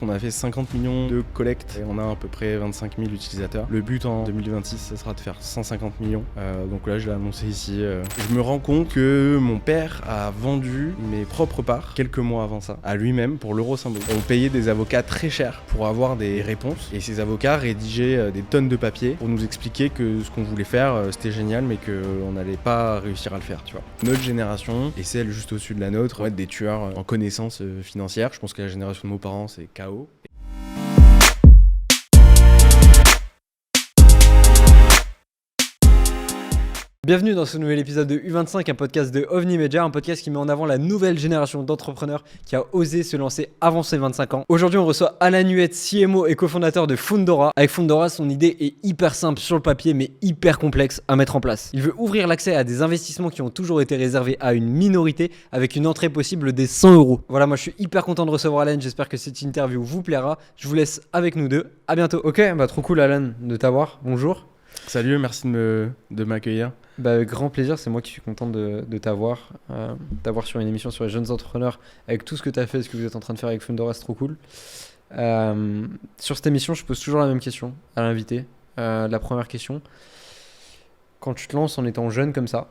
On a fait 50 millions de collectes et on a à peu près 25 000 utilisateurs. Le but en 2026, ça sera de faire 150 millions. Donc là, je l'ai annoncé ici. Je me rends compte que mon père a vendu mes propres parts quelques mois avant ça à lui-même pour l'euro symbolique. On payait des avocats très chers pour avoir des réponses et ces avocats rédigeaient des tonnes de papiers pour nous expliquer que ce qu'on voulait faire, c'était génial, mais qu'on n'allait pas réussir à le faire, tu vois. Notre génération et celle juste au-dessus de la nôtre vont être des tueurs en connaissances financières. Je pense que la génération de nos parents, c'est KO. Bienvenue dans ce nouvel épisode de U25, un podcast de OVNI Media, un podcast qui met en avant la nouvelle génération d'entrepreneurs qui a osé se lancer avant ses 25 ans. Aujourd'hui, on reçoit Alan Huet, CMO et cofondateur de Fundora. Avec Fundora, son idée est hyper simple sur le papier, mais hyper complexe à mettre en place. Il veut ouvrir l'accès à des investissements qui ont toujours été réservés à une minorité, avec une entrée possible des 100 €. Voilà, moi je suis hyper content de recevoir Alan, j'espère que cette interview vous plaira. Je vous laisse avec nous deux, à bientôt. Ok, trop cool Alan de t'avoir, bonjour. Salut, merci de m'accueillir. Grand plaisir, c'est moi qui suis content de t'avoir sur une émission sur les jeunes entrepreneurs avec tout ce que tu as fait, ce que vous êtes en train de faire avec Fundora, c'est trop cool. Sur cette émission, je pose toujours la même question à l'invité. La première question, quand tu te lances en étant jeune comme ça,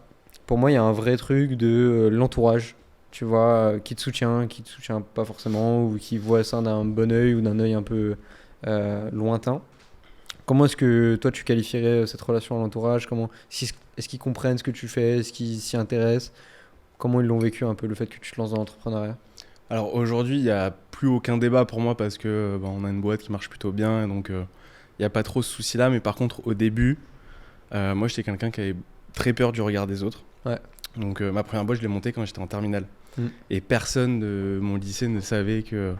pour moi il y a un vrai truc de l'entourage, tu vois, qui te soutient pas forcément, ou qui voit ça d'un bon œil ou d'un œil un peu lointain. Comment est-ce que toi tu qualifierais cette relation à l'entourage ? Est-ce qu'ils comprennent ce que tu fais ? Est-ce qu'ils s'y intéressent ? Comment ils l'ont vécu un peu le fait que tu te lances dans l'entrepreneuriat ? Alors aujourd'hui, il n'y a plus aucun débat pour moi parce que on a une boîte qui marche plutôt bien, et donc il n'y a pas trop ce souci-là. Mais par contre, au début, moi j'étais quelqu'un qui avait très peur du regard des autres. Ouais. Donc ma première boîte, je l'ai montée quand j'étais en terminale. Et personne de mon lycée ne savait que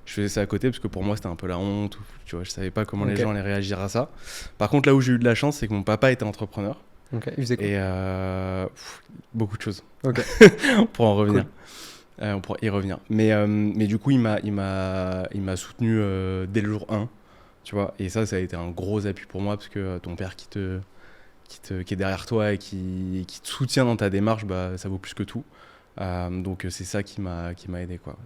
je faisais ça à côté, parce que pour moi c'était un peu la honte, tu vois, je savais pas comment les gens allaient réagir à ça. Par contre, là où j'ai eu de la chance, c'est que mon papa était entrepreneur. Ok, il faisait quoi ? Et beaucoup de choses. Ok. On pourra en revenir. Cool. On pourra y revenir. Mais du coup, il m'a soutenu dès le jour 1, tu vois. Et ça a été un gros appui pour moi, parce que ton père qui est derrière toi et qui te soutient dans ta démarche, ça vaut plus que tout. Donc c'est ça qui m'a aidé, quoi.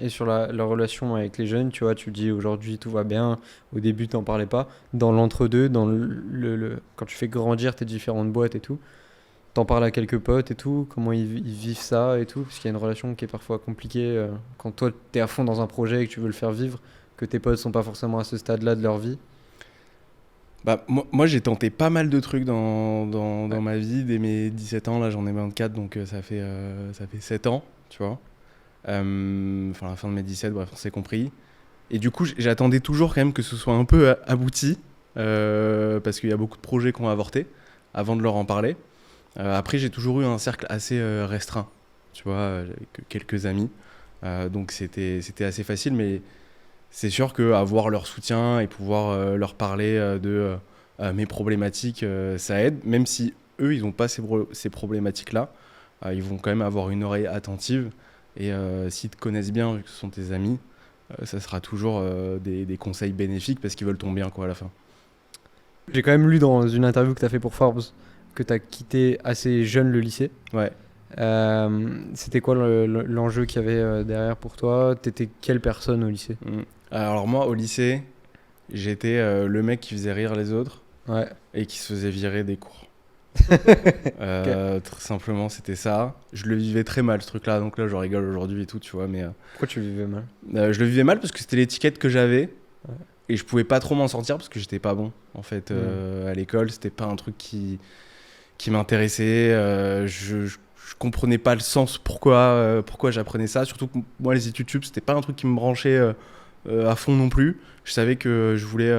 Et sur la relation avec les jeunes, tu vois, tu dis aujourd'hui tout va bien, au début t'en parlais pas, dans l'entre-deux, dans quand tu fais grandir tes différentes boîtes et tout, t'en parles à quelques potes et tout, comment ils vivent ça et tout, parce qu'il y a une relation qui est parfois compliquée quand toi t'es à fond dans un projet et que tu veux le faire vivre, que tes potes sont pas forcément à ce stade-là de leur vie. Moi j'ai tenté pas mal de trucs dans ma vie. Dès mes 17 ans, là j'en ai 24, donc ça fait 7 ans, tu vois. La fin de mes 17, bref, on s'est compris. Et du coup, j'attendais toujours quand même que ce soit un peu abouti, parce qu'il y a beaucoup de projets qui ont avorté avant de leur en parler. Après, j'ai toujours eu un cercle assez restreint, tu vois, avec quelques amis. Donc c'était assez facile, mais c'est sûr qu'avoir leur soutien et pouvoir leur parler de mes problématiques, ça aide. Même si eux, ils n'ont pas ces problématiques-là, ils vont quand même avoir une oreille attentive. Et s'ils te connaissent bien, vu que ce sont tes amis, ça sera toujours des conseils bénéfiques, parce qu'ils veulent ton bien, quoi, à la fin. J'ai quand même lu dans une interview que tu as fait pour Forbes que tu as quitté assez jeune le lycée. Ouais. C'était quoi l'enjeu qu'il y avait derrière pour toi ? T'étais quelle personne au lycée ? Alors moi, au lycée, j'étais le mec qui faisait rire les autres, ouais, et qui se faisait virer des cours. Très simplement, c'était ça. Je le vivais très mal, ce truc-là, donc là je rigole aujourd'hui et tout, tu vois. Mais pourquoi tu le vivais mal ? Je le vivais mal parce que c'était l'étiquette que j'avais, et je pouvais pas trop m'en sortir parce que j'étais pas bon, en fait. À l'école, c'était pas un truc qui m'intéressait. Je comprenais pas le sens pourquoi j'apprenais ça. Surtout que moi, les études sup, c'était pas un truc qui me branchait à fond non plus. Je savais que je voulais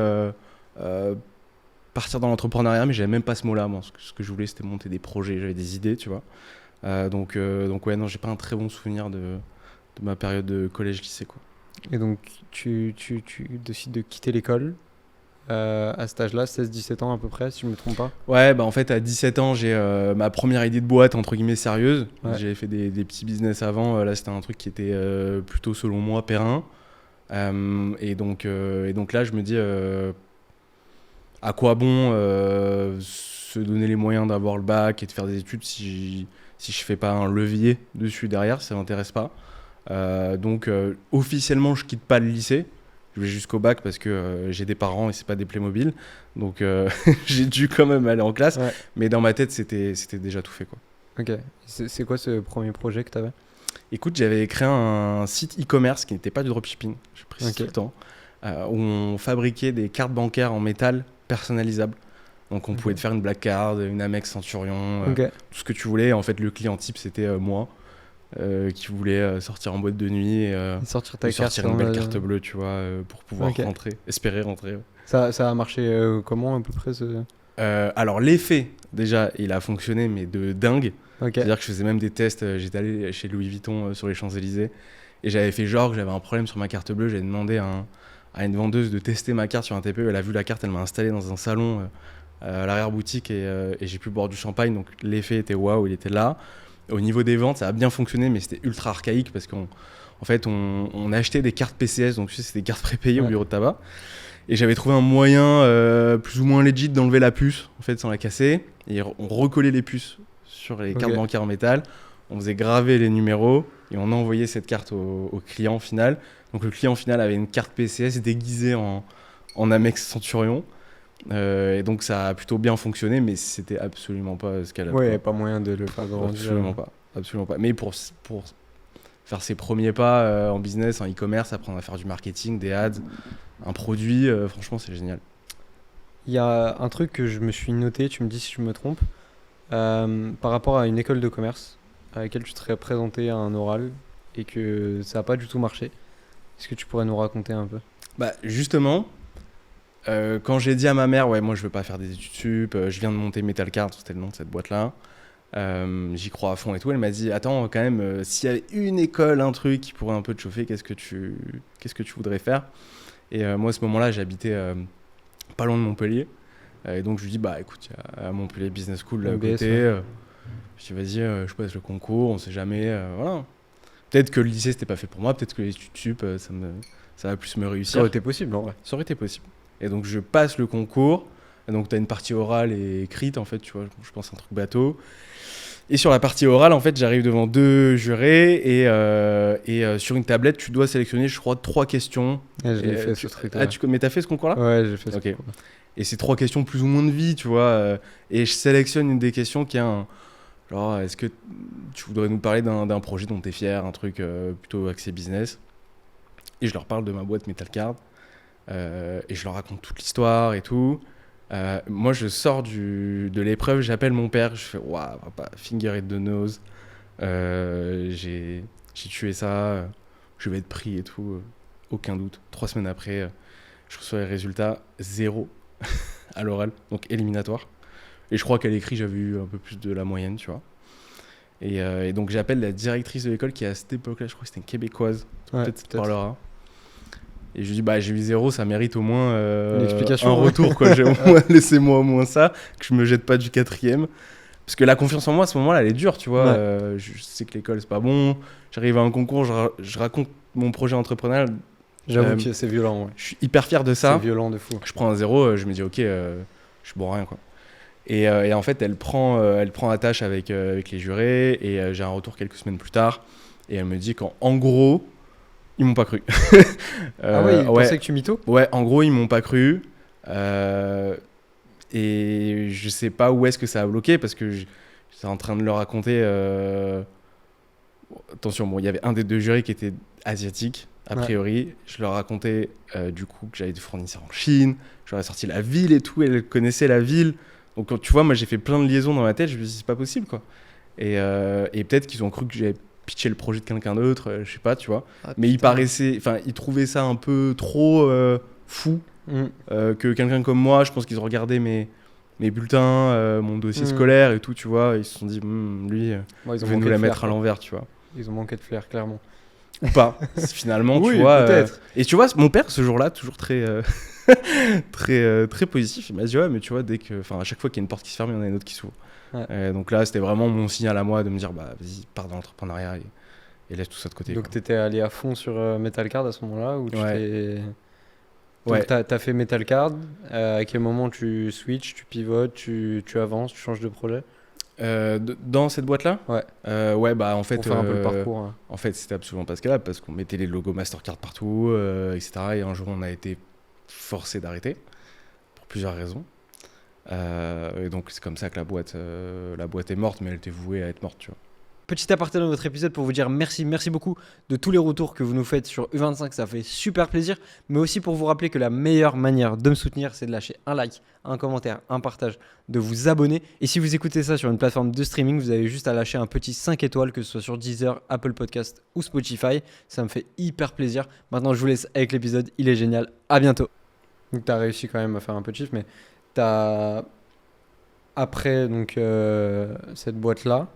partir dans l'entrepreneuriat, mais j'avais même pas ce mot-là. Moi, ce que je voulais, c'était monter des projets. J'avais des idées, tu vois. Donc ouais, non, j'ai pas un très bon souvenir de ma période de collège-lycée, quoi. Et donc, tu décides de quitter l'école à cet âge-là, 16-17 ans à peu près, si je me trompe pas. Ouais, en fait, à 17 ans, j'ai ma première idée de boîte, entre guillemets, sérieuse. Ouais. J'avais fait des petits business avant. Là, c'était un truc qui était plutôt, selon moi, périn. Et donc là, je me dis, à quoi bon se donner les moyens d'avoir le bac et de faire des études si je fais pas un levier dessus derrière, si ça m'intéresse pas. Donc officiellement, je quitte pas le lycée, joué jusqu'au bac parce que j'ai des parents et c'est pas des Playmobil. Donc j'ai dû quand même aller en classe. Ouais. Mais dans ma tête, c'était déjà tout fait, quoi. Ok. C'est quoi ce premier projet que t'avais? Écoute, j'avais créé un site e-commerce qui n'était pas du dropshipping, je précise tout le temps, où on fabriquait des cartes bancaires en métal personnalisables. Donc on pouvait te faire une Black Card, une Amex Centurion, Ok. tout ce que tu voulais. En fait, le client type, c'était moi, qui voulait sortir en boîte de nuit et Sortir ta carte. sortir une belle carte bleue, tu vois, pour pouvoir Ok. espérer rentrer. Ouais. Ça a marché comment à peu près Alors l'effet, déjà, il a fonctionné, mais de dingue. Ok. C'est-à-dire que je faisais même des tests. J'étais allé chez Louis Vuitton sur les Champs-Élysées et j'avais fait genre que j'avais un problème sur ma carte bleue. J'avais demandé à une vendeuse de tester ma carte sur un TPE. Elle a vu la carte, elle m'a installé dans un salon à l'arrière-boutique et j'ai pu boire du champagne. Donc l'effet était waouh, il était là. Au niveau des ventes, ça a bien fonctionné, mais c'était ultra archaïque parce qu'en fait, on achetait des cartes PCS, donc tu sais, c'est des cartes prépayées au bureau de tabac. Et j'avais trouvé un moyen plus ou moins legit d'enlever la puce, en fait, sans la casser. Et on recollait les puces sur les cartes bancaires en métal. On faisait graver les numéros et on envoyait cette carte au client final. Donc le client final avait une carte PCS déguisée en Amex Centurion. Et donc ça a plutôt bien fonctionné, mais c'était absolument pas scalable. Ouais, pas moyen de le faire grandir. Absolument pas. Mais pour faire ses premiers pas en business, en e-commerce, apprendre à faire du marketing, des ads, un produit, franchement c'est génial. Il y a un truc que je me suis noté, tu me dis si je me trompe, par rapport à une école de commerce à laquelle tu te serais présenté à un oral et que ça n'a pas du tout marché. Est-ce que tu pourrais nous raconter un peu? Bah justement, quand j'ai dit à ma mère, ouais, moi je veux pas faire des études sup, je viens de monter Metal Card, c'était le nom de cette boîte-là, j'y crois à fond et tout, elle m'a dit, attends, quand même, s'il y avait une école, un truc qui pourrait un peu te chauffer, qu'est-ce que tu voudrais faire? Et moi à ce moment-là, j'habitais pas loin de Montpellier, et donc je lui dis, bah écoute, il y a Montpellier Business School là à MBS, côté, je dis, vas-y, je passe le concours, on sait jamais, voilà. Peut-être que le lycée c'était pas fait pour moi, peut-être que les études sup, ça va plus me réussir. Ça aurait été possible en vrai. Ça aurait été possible. Et donc je passe le concours, et donc tu as une partie orale et écrite en fait, tu vois, je pense un truc bateau. Et sur la partie orale, en fait, j'arrive devant 2 jurés et sur une tablette, tu dois sélectionner, je crois, 3 questions. Ouais, je l'ai fait ce truc. Mais t'as fait ce concours-là? Ouais, j'ai fait ce Ok. concours. Et c'est 3 questions plus ou moins de vie, tu vois. Et je sélectionne une des questions qui est genre, est-ce que tu voudrais nous parler d'un projet dont tu es fier, un truc plutôt axé business? Et je leur parle de ma boîte Metal Card. Et je leur raconte toute l'histoire et tout. Moi, je sors de l'épreuve, j'appelle mon père, je fais waouh, papa, finger it the nose. J'ai tué ça, je vais être pris et tout, aucun doute. 3 semaines après, je reçois les résultats 0 à l'oral, donc éliminatoire. Et je crois qu'à l'écrit, j'avais eu un peu plus de la moyenne, tu vois. Et donc, j'appelle la directrice de l'école qui, à cette époque-là, je crois que c'était une québécoise. Peut-être ça te parlera. Et je lui dis, bah, j'ai eu 0, ça mérite au moins une explication, un retour, quoi. Laissez-moi au moins ça, que je me jette pas du 4e. Parce que la confiance en moi, à ce moment-là, elle est dure, tu vois. Ouais. Je sais que l'école, c'est pas bon. J'arrive à un concours, je raconte mon projet entrepreneurial. J'avoue que c'est violent, ouais. Je suis hyper fier de ça. C'est violent de fou. Je prends un 0, je me dis, ok, je suis bon à rien, quoi. Et en fait, elle prend la tâche avec les jurés. Et j'ai un retour quelques semaines plus tard. Et elle me dit qu'en gros, ils m'ont pas cru. Ah ouais, ils pensaient que tu mytho? Ouais, en gros, ils m'ont pas cru. Et je sais pas où est-ce que ça a bloqué parce que j'étais en train de leur raconter. Attention, bon, il y avait un des 2 jurys qui était asiatique, a priori. Je leur racontais du coup que j'avais des fournisseurs en Chine. Je leur ai sorti la ville et tout. Elle connaissait la ville. Donc, tu vois, moi, j'ai fait plein de liaisons dans ma tête. Je me suis dit, c'est pas possible, quoi. Et peut-être qu'ils ont cru que j'avais pitché le projet de quelqu'un d'autre, je sais pas, tu vois. Mais ils trouvaient ça un peu trop fou que quelqu'un comme moi. Je pense qu'ils ont regardé mes bulletins, mon dossier scolaire et tout, tu vois. Ils se sont dit, lui, ils veut nous la mettre à l'envers, tu vois. Ils ont manqué de flair, clairement. Ou pas, finalement, oui, tu vois. Peut-être. Et tu vois, mon père, ce jour-là, toujours très, très positif, il m'a dit, ouais, mais tu vois, à chaque fois qu'il y a une porte qui se ferme, il y en a une autre qui s'ouvre. Ouais. Donc là, c'était vraiment mon signal à moi de me dire, bah, vas-y, pars dans l'entrepreneuriat et laisse tout ça de côté. Donc, tu étais allé à fond sur Metal Card à ce moment-là ou Donc, t'as fait Metal Card. À quel moment tu switches, tu pivotes, tu avances, tu changes de projet? Dans cette boîte-là, Ouais. Ouais, bah en fait, Pour faire un peu le parcours. Hein. en fait, c'était absolument pas scalable parce qu'on mettait les logos Mastercard partout, etc. Et un jour, on a été forcé d'arrêter pour plusieurs raisons. Et donc, c'est comme ça que la boîte est morte, mais elle était vouée à être morte, tu vois. Petit aparté dans votre épisode pour vous dire merci beaucoup de tous les retours que vous nous faites sur U25, ça fait super plaisir, mais aussi pour vous rappeler que la meilleure manière de me soutenir, c'est de lâcher un like, un commentaire, un partage, de vous abonner. Et si vous écoutez ça sur une plateforme de streaming, vous avez juste à lâcher un petit 5 étoiles, que ce soit sur Deezer, Apple Podcast ou Spotify. Ça me fait hyper plaisir. Maintenant, je vous laisse avec l'épisode, il est génial. À bientôt. Donc, tu as réussi quand même à faire un peu de chiffre, mais t'as après donc cette boîte-là,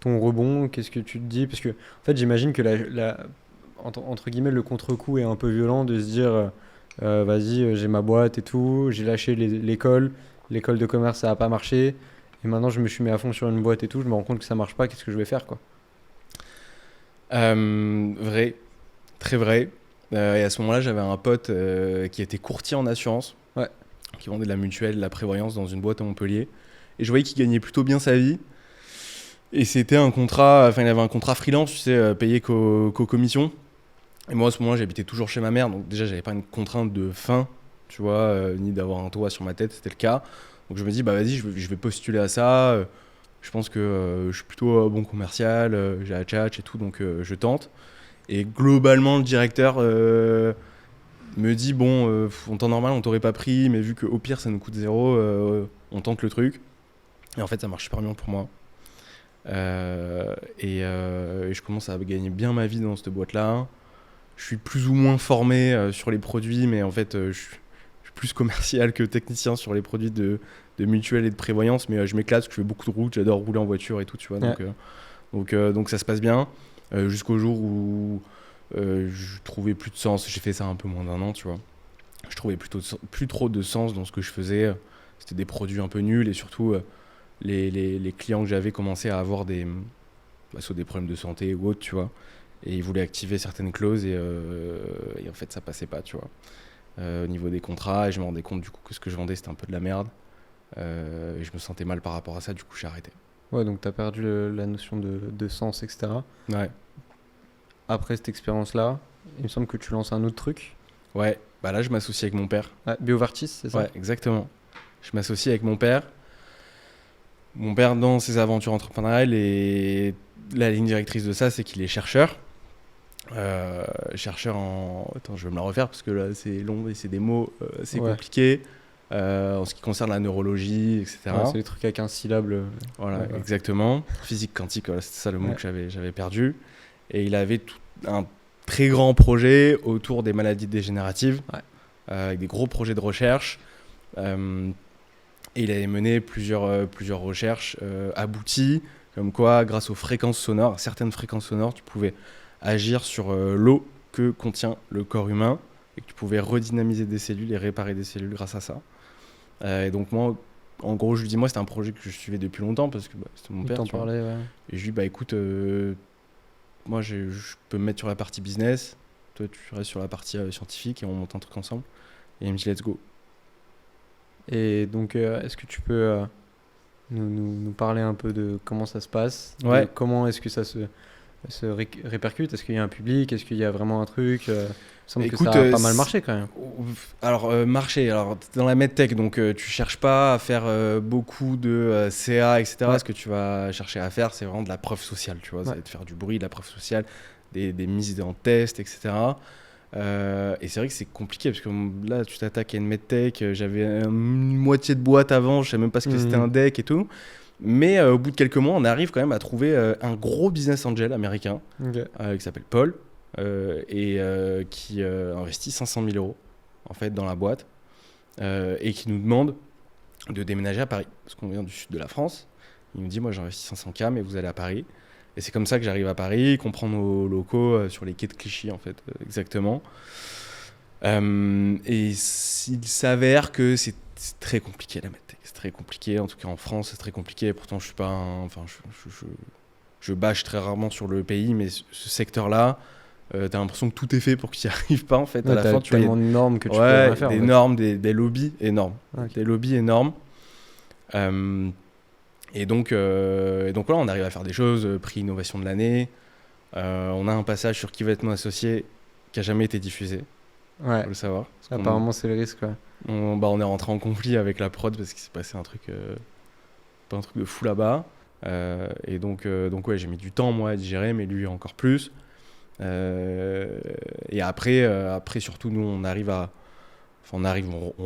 ton rebond, qu'est-ce que tu te dis? Parce que, en fait, j'imagine que entre guillemets, le contre-coup est un peu violent de se dire vas-y, j'ai ma boîte et tout, j'ai lâché l'école de commerce, ça n'a pas marché, et maintenant je me suis mis à fond sur une boîte et tout, je me rends compte que ça marche pas, qu'est-ce que je vais faire, quoi? Vrai, très vrai. Et à ce moment-là, j'avais un pote qui était courtier en assurance, Ouais. qui vendait de la mutuelle, de la prévoyance dans une boîte à Montpellier. Et je voyais qu'il gagnait plutôt bien sa vie. Et c'était un contrat, enfin il avait un contrat freelance, tu sais, payé qu'aux commissions. Et moi à ce moment-là, j'habitais toujours chez ma mère, donc déjà j'avais pas une contrainte de faim, tu vois, ni d'avoir un toit sur ma tête, c'était le cas. Donc je me dis, bah vas-y, je vais postuler à ça. Je pense que je suis plutôt bon commercial, j'ai la tchatch et tout, donc je tente. Et globalement, le directeur me dit, bon, en temps normal, on t'aurait pas pris, mais vu qu'au pire, ça nous coûte 0, on tente le truc. Et en fait, ça marche super bien pour moi. Et je commence à gagner bien ma vie dans cette boîte-là. Je suis plus ou moins formé sur les produits, mais en fait, je suis plus commercial que technicien sur les produits de mutuelle et de prévoyance. Mais je m'éclate parce que je fais beaucoup de routes, j'adore rouler en voiture et tout, tu vois. Ouais. Donc ça se passe bien. Jusqu'au jour où je trouvais plus de sens. J'ai fait ça un peu moins d'1 an, tu vois. Je trouvais plus trop de sens dans ce que je faisais. C'était des produits un peu nuls et surtout les clients que j'avais commençaient à avoir soit des problèmes de santé ou autre, tu vois. Et ils voulaient activer certaines clauses et en fait ça passait pas, tu vois. Au niveau des contrats, et je me rendais compte du coup que ce que je vendais c'était un peu de la merde. Et je me sentais mal par rapport à ça, du coup j'ai arrêté. Ouais, donc tu as perdu la notion de sens, etc. Ouais. Après cette expérience-là, il me semble que tu lances un autre truc. Ouais, bah là je m'associe avec mon père. Ouais, Biovartis, c'est ça? Ouais, exactement. Je m'associe avec mon père. Mon père, dans ses aventures entrepreneuriales, et la ligne directrice de ça, c'est qu'il est chercheur. Chercheur en... Attends, je vais me la refaire parce que là, c'est long et c'est des mots assez compliqués. En ce qui concerne la neurologie, etc. Ouais, c'est les trucs avec un syllabe. Voilà, exactement. Physique quantique, voilà, c'était ça le mot que j'avais perdu. Et il avait un très grand projet autour des maladies dégénératives, avec des gros projets de recherche. Et il avait mené plusieurs recherches abouties, comme quoi, grâce aux fréquences sonores, à certaines fréquences sonores, tu pouvais agir sur l'eau que contient le corps humain et que tu pouvais redynamiser des cellules et réparer des cellules grâce à ça. Et donc moi, en gros, je lui dis, moi, c'était un projet que je suivais depuis longtemps parce que c'était mon père. Parlais, ouais. Et je lui dis, bah écoute, moi, je peux me mettre sur la partie business, toi, tu restes sur la partie scientifique et on monte un truc ensemble. Et il me dit, let's go. Et donc, est-ce que tu peux nous parler un peu de comment ça se passe? Ouais. Comment est-ce que ça se répercute? Est-ce qu'il y a un public? Est-ce qu'il y a vraiment un truc? Il me semble que ça a pas mal marché quand même. Alors, dans la medtech, donc tu cherches pas à faire beaucoup de CA, etc. Ce que tu vas chercher à faire, c'est vraiment de la preuve sociale, tu vois. Ça va te faire du bruit, de la preuve sociale, des mises en test, etc. Et c'est vrai que c'est compliqué parce que là, tu t'attaques à une medtech. J'avais une moitié de boîte avant, je savais même pas ce que c'était un deck et tout. Mais au bout de quelques mois, on arrive quand même à trouver un gros business angel américain qui s'appelle Paul et qui investit 500 000 € en fait, dans la boîte et qui nous demande de déménager à Paris parce qu'on vient du sud de la France. Il nous dit, moi j'investis 500K mais vous allez à Paris. Et c'est comme ça que j'arrive à Paris, qu'on prend nos locaux sur les quais de Clichy en fait, exactement. Et il s'avère que c'est très compliqué la medtech. C'est très compliqué, en tout cas en France c'est très compliqué. Pourtant je suis pas je bâche très rarement sur le pays, mais ce secteur-là, t'as l'impression que tout est fait pour qu'il n'y arrive pas en fait. À la fin, tu as tellement de normes que tu peux rien faire. Des normes, des lobbies énormes. Des lobbies énormes. Et donc voilà, on arrive à faire des choses, prix innovation de l'année. On a un passage sur Qui va être mon associé qui a jamais été diffusé, Ouais, faut le savoir. Parce qu'on apparemment, c'est le risque, ouais. on est rentré en conflit avec la prod parce qu'il s'est passé un truc, pas un truc de fou là-bas. Et donc ouais, j'ai mis du temps moi à digérer, mais lui encore plus. Et après surtout nous on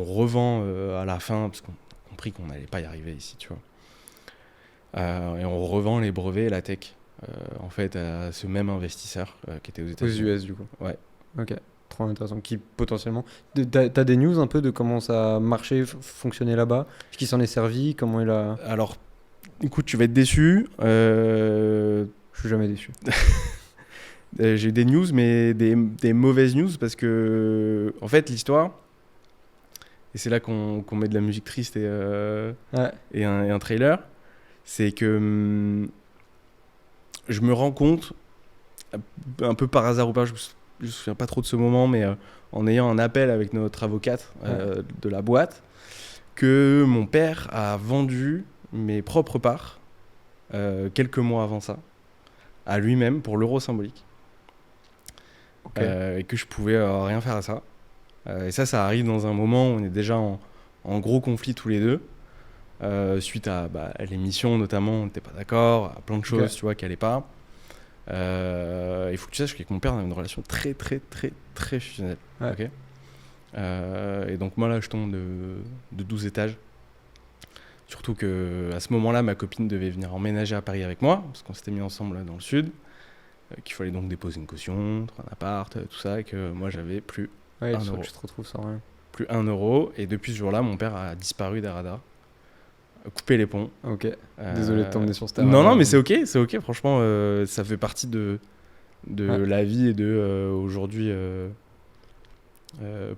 revend à la fin parce qu'on a compris qu'on n'allait pas y arriver ici, tu vois. Et on revend les brevets et la tech en fait à ce même investisseur qui était aux Aux États-Unis. US, du coup. Ouais. Ok, trop intéressant. Qui potentiellement. T'as des news un peu de comment ça a marché, fonctionné là-bas? Ce qui s'en est servi? Comment il a. Alors, écoute, tu vas être déçu. Je suis jamais déçu. J'ai eu des news, mais des mauvaises news parce que, en fait, l'histoire, et c'est là qu'on met de la musique triste Ouais, et un trailer, c'est que je me rends compte, un peu par hasard ou pas, je me souviens pas trop de ce moment, mais en ayant un appel avec notre avocate de la boîte, que mon père a vendu mes propres parts quelques mois avant ça à lui-même pour l'euro symbolique. ok. Et que je pouvais rien faire à ça. Et ça arrive dans un moment où on est déjà en gros conflit tous les deux. Suite à l'émission notamment, on n'était pas d'accord, à plein de choses, Ok. tu vois, qui n'allaient pas. Il faut que tu saches qu'avec mon père, on a une relation très, très, très, très fusionnelle. Ouais. Ok. Et donc moi là, je tombe de 12 étages. Surtout que à ce moment-là, ma copine devait venir emménager à Paris avec moi, parce qu'on s'était mis ensemble là, dans le sud. Qu'il fallait donc déposer une caution, trouver un appart, tout ça, et que moi j'avais plus Ouais, 1 tu euro. te retrouves sans rien. Plus 1 euro. Et depuis ce jour-là, mon père a disparu des radars, a coupé les ponts. Ok. Désolé de t'emmener sur ce terrain. Non, non, mais c'est ok, franchement, ça fait partie de Ouais. la vie et de aujourd'hui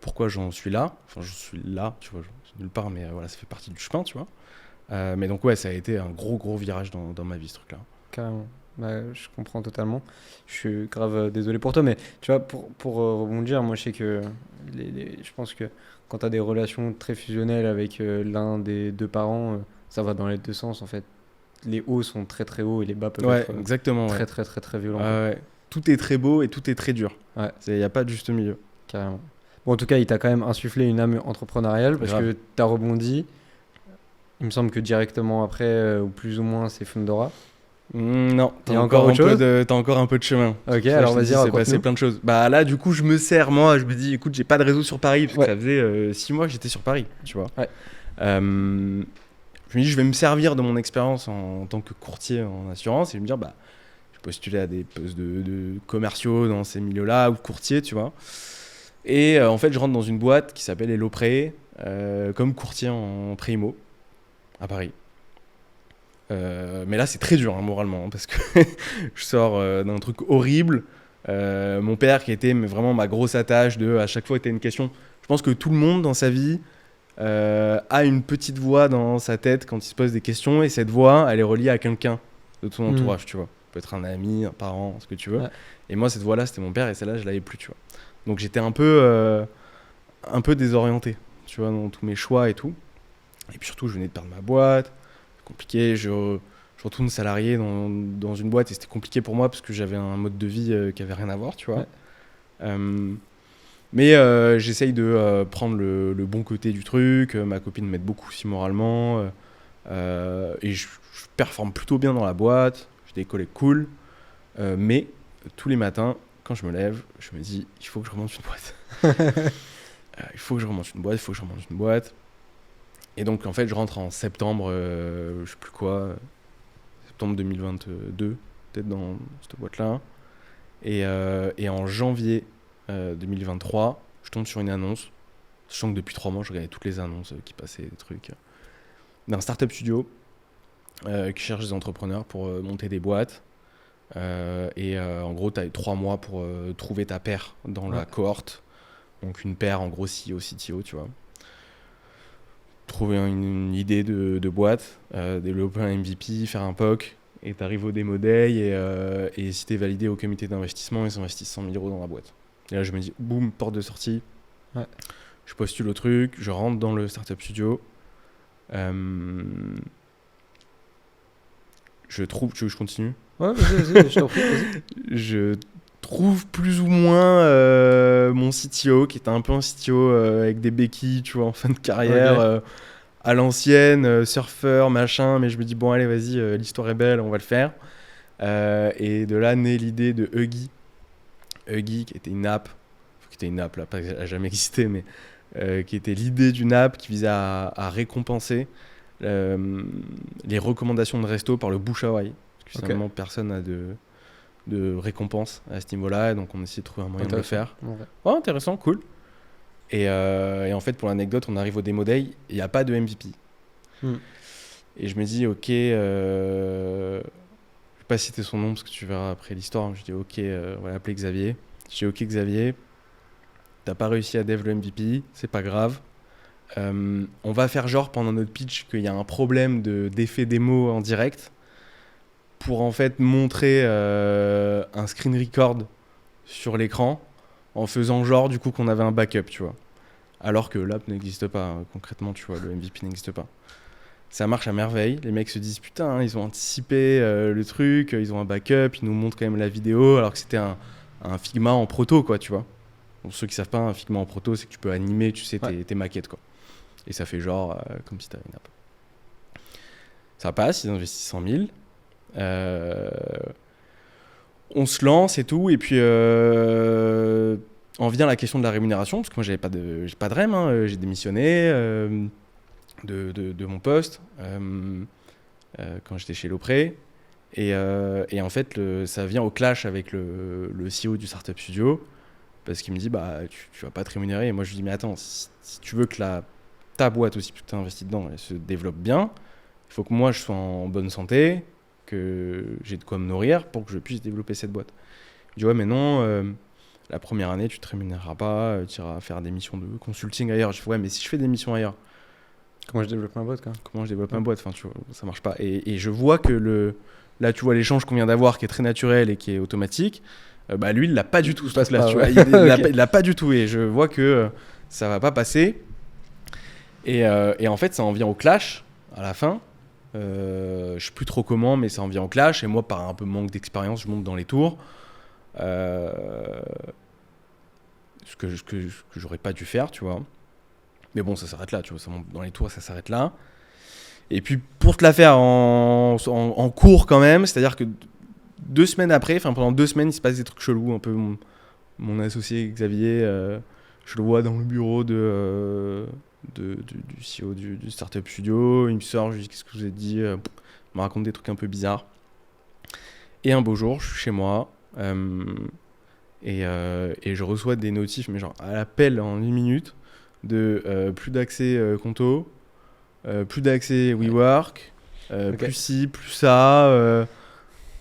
pourquoi j'en suis là. Enfin, je suis là, tu vois, je suis nulle part, mais voilà, ça fait partie du chemin, tu vois. Mais donc, ouais, ça a été un gros virage dans ma vie, ce truc-là. Carrément. Bah, je comprends totalement. Je suis grave désolé pour toi, mais tu vois, pour rebondir, moi je sais que je pense que quand tu as des relations très fusionnelles avec l'un des deux parents, ça va dans les deux sens en fait. Les hauts sont très très hauts et les bas peuvent Ouais, être exactement. très Ouais. très très très violents. Ouais. Tout est très beau et tout est très dur. Ouais, Il n'y a pas de juste milieu. carrément. Bon, en tout cas, il t'a quand même insufflé une âme entrepreneuriale parce Grave. que tu as rebondi. Il me semble que directement après, ou plus ou moins, c'est Fundora. Non, Il y a encore autre chose t'as encore un peu de chemin. Ok, Ça, alors je te vas-y, dis, c'est passé raconte-nous. plein de choses. Bah là, du coup, je me sers, moi, je me dis, écoute, j'ai pas de réseau sur Paris, parce que Ouais. ça faisait 6 mois que j'étais sur Paris, tu vois. Ouais. Je me dis, je vais me servir de mon expérience en tant que courtier en assurance, et je vais me dire, bah, je vais postuler à des postes de commerciaux dans ces milieux-là, ou courtiers, tu vois. Et en fait, je rentre dans une boîte qui s'appelle Hello Prêt, comme courtier en prêt immo, à Paris. Mais là, c'est très dur hein, moralement, hein, parce que je sors d'un truc horrible. Mon père, qui était vraiment ma grosse attache de à chaque fois que tu as une question. Je pense que tout le monde dans sa vie a une petite voix dans sa tête quand il se pose des questions, et cette voix, elle est reliée à quelqu'un de ton entourage, tu vois. Ça peut être un ami, un parent, ce que tu veux. Ouais. Et moi, cette voix-là, c'était mon père, et celle-là, je l'avais plus, tu vois. Donc j'étais un peu désorienté, tu vois, dans tous mes choix et tout. Et puis surtout, je venais de perdre ma boîte. Compliqué. Je retourne salarié dans une boîte et c'était compliqué pour moi parce que j'avais un mode de vie qui avait rien à voir, tu vois. Ouais. Mais j'essaye de prendre le bon côté du truc. Ma copine m'aide beaucoup aussi moralement. Et je performe plutôt bien dans la boîte. J'ai des collègues cool. Mais tous les matins, quand je me lève, je me dis, il faut que je remonte une boîte. Il faut que je remonte une boîte. Et donc, en fait, je rentre en septembre, je sais plus quoi, septembre 2022, peut-être dans cette boîte-là. Et en janvier 2023, je tombe sur une annonce. Sachant que depuis 3 mois, je regardais toutes les annonces qui passaient, des trucs. D'un startup studio qui cherche des entrepreneurs pour monter des boîtes. En gros, tu as 3 mois pour trouver ta paire dans la cohorte. Donc, une paire, en gros, CEO, CTO, tu vois. Trouver une idée de boîte, développer un MVP, faire un POC, et tu arrives au Demo Day, et si tu es validé au comité d'investissement, ils investissent 100 000 euros dans la boîte. Et là, je me dis, boum, porte de sortie. Ouais. Je postule au truc, je rentre dans le startup studio. je trouve, tu veux que je continue? Ouais, vas-y, je t'en prie, vas-y. Je trouve plus ou moins mon CTO, qui était un peu un CTO avec des béquilles, tu vois, en fin de carrière, Ok. à l'ancienne, surfeur, machin, mais je me dis, bon, allez, vas-y, l'histoire est belle, on va le faire. Et de là naît l'idée de Huggy. Huggy, qui était une app, là, pas elle a jamais existé, mais qui était l'idée d'une app qui visait à récompenser les recommandations de resto par le bouche à oreille. Parce que Ok. finalement, personne n'a de récompense à ce niveau-là, et donc on a essayé de trouver un moyen de le faire. Ouais. Ouais, intéressant, cool. Et en fait, pour l'anecdote, on arrive au Demo Day, il n'y a pas de MVP. Hmm. Et je me dis, ok, je vais pas citer son nom parce que tu verras après l'histoire. Je dis, ok, on va l'appeler Xavier. Je dis, ok, Xavier, t'as pas réussi à dev le MVP, c'est pas grave. On va faire genre pendant notre pitch qu'il y a un problème d'effet démo en direct pour en fait montrer un screen record sur l'écran en faisant genre du coup qu'on avait un backup, tu vois. Alors que l'app n'existe pas, concrètement, tu vois, le MVP n'existe pas. Ça marche à merveille, les mecs se disent putain, hein, ils ont anticipé le truc, ils ont un backup, ils nous montrent quand même la vidéo, alors que c'était un Figma en proto, quoi, tu vois. Pour ceux qui savent pas, un Figma en proto, c'est que tu peux animer, tu sais, tes maquettes, quoi. Et ça fait genre comme si t'avais une app. Ça passe, ils investissent 100 000. On se lance et tout, et puis en vient la question de la rémunération, parce que moi j'ai pas de REM, hein, j'ai démissionné de mon poste quand j'étais chez Lopré, et en fait ça vient au clash avec le CEO du Startup Studio, parce qu'il me dit bah tu vas pas te rémunérer, et moi je lui dis mais attends, si tu veux que ta boîte aussi, puisque tu as investi dedans, elle se développe bien, il faut que moi je sois en bonne santé, que j'ai de quoi me nourrir pour que je puisse développer cette boîte. Je dis ouais mais non, la première année tu te rémunéreras pas, tu iras faire des missions de consulting ailleurs. Je dis ouais mais si je fais des missions ailleurs, Comment je développe ma boîte, quoi. comment je développe ma boîte? Enfin tu vois, ça marche pas. Et je vois que là tu vois l'échange qu'on vient d'avoir qui est très naturel et qui est automatique, bah lui il l'a pas du tout ce passe truc là, pas, tu ouais. vois, Ok. il l'a pas du tout, et je vois que ça va pas passer. Et en fait, ça en vient au clash à la fin. Je sais plus trop comment, mais ça en vient au clash. Et moi, par un peu manque d'expérience, je monte dans les tours. Ce que j'aurais pas dû faire, tu vois. Mais bon, ça s'arrête là, tu vois. Ça monte dans les tours, ça s'arrête là. Et puis, pour te la faire en cours quand même, c'est-à-dire que 2 semaines après, enfin pendant 2 semaines, il se passe des trucs chelous. Un peu mon associé Xavier, je le vois dans le bureau du CEO du Startup Studio. Il me sort, je lui dis qu'est-ce que vous avez dit, il me raconte des trucs un peu bizarres. Et un beau jour, je suis chez moi et je reçois des notifs, mais genre à l'appel en 1 minute, de plus d'accès Conto, plus d'accès WeWork, Ok. plus ci, plus ça,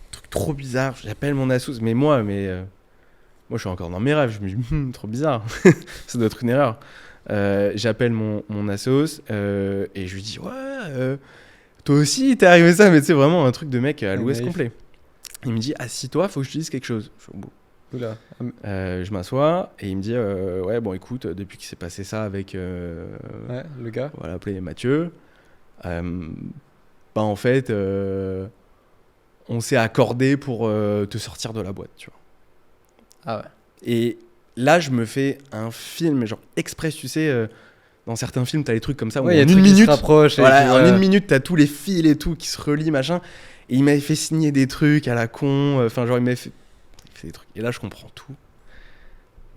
truc trop bizarre. J'appelle mon assos, mais moi je suis encore dans mes rêves, je me dis trop bizarre, ça doit être une erreur. J'appelle mon assos et je lui dis ouais, toi aussi t'es arrivé ça, mais tu sais vraiment un truc de mec à l'ouest naïf. complet. Il me dit assis-toi, faut que je te dise quelque chose. Je fais, bon. Oula. Je m'assois et il me dit ouais bon écoute, depuis qu'il s'est passé ça avec Ouais, le gars. on va l'appeler Mathieu, bah en fait on s'est accordé pour te sortir de la boîte, tu vois. Ah ouais. Et là, je me fais un film, genre express, tu sais, dans certains films, t'as les trucs comme ça, où Ouais, il y a en des une trucs qui se minute, rapprochent. Et voilà, puis, en voilà. 1 minute, t'as tous les fils et tout qui se relient, machin. Et il m'avait fait signer des trucs à la con, enfin, genre, il m'avait fait des trucs. Et là, je comprends tout.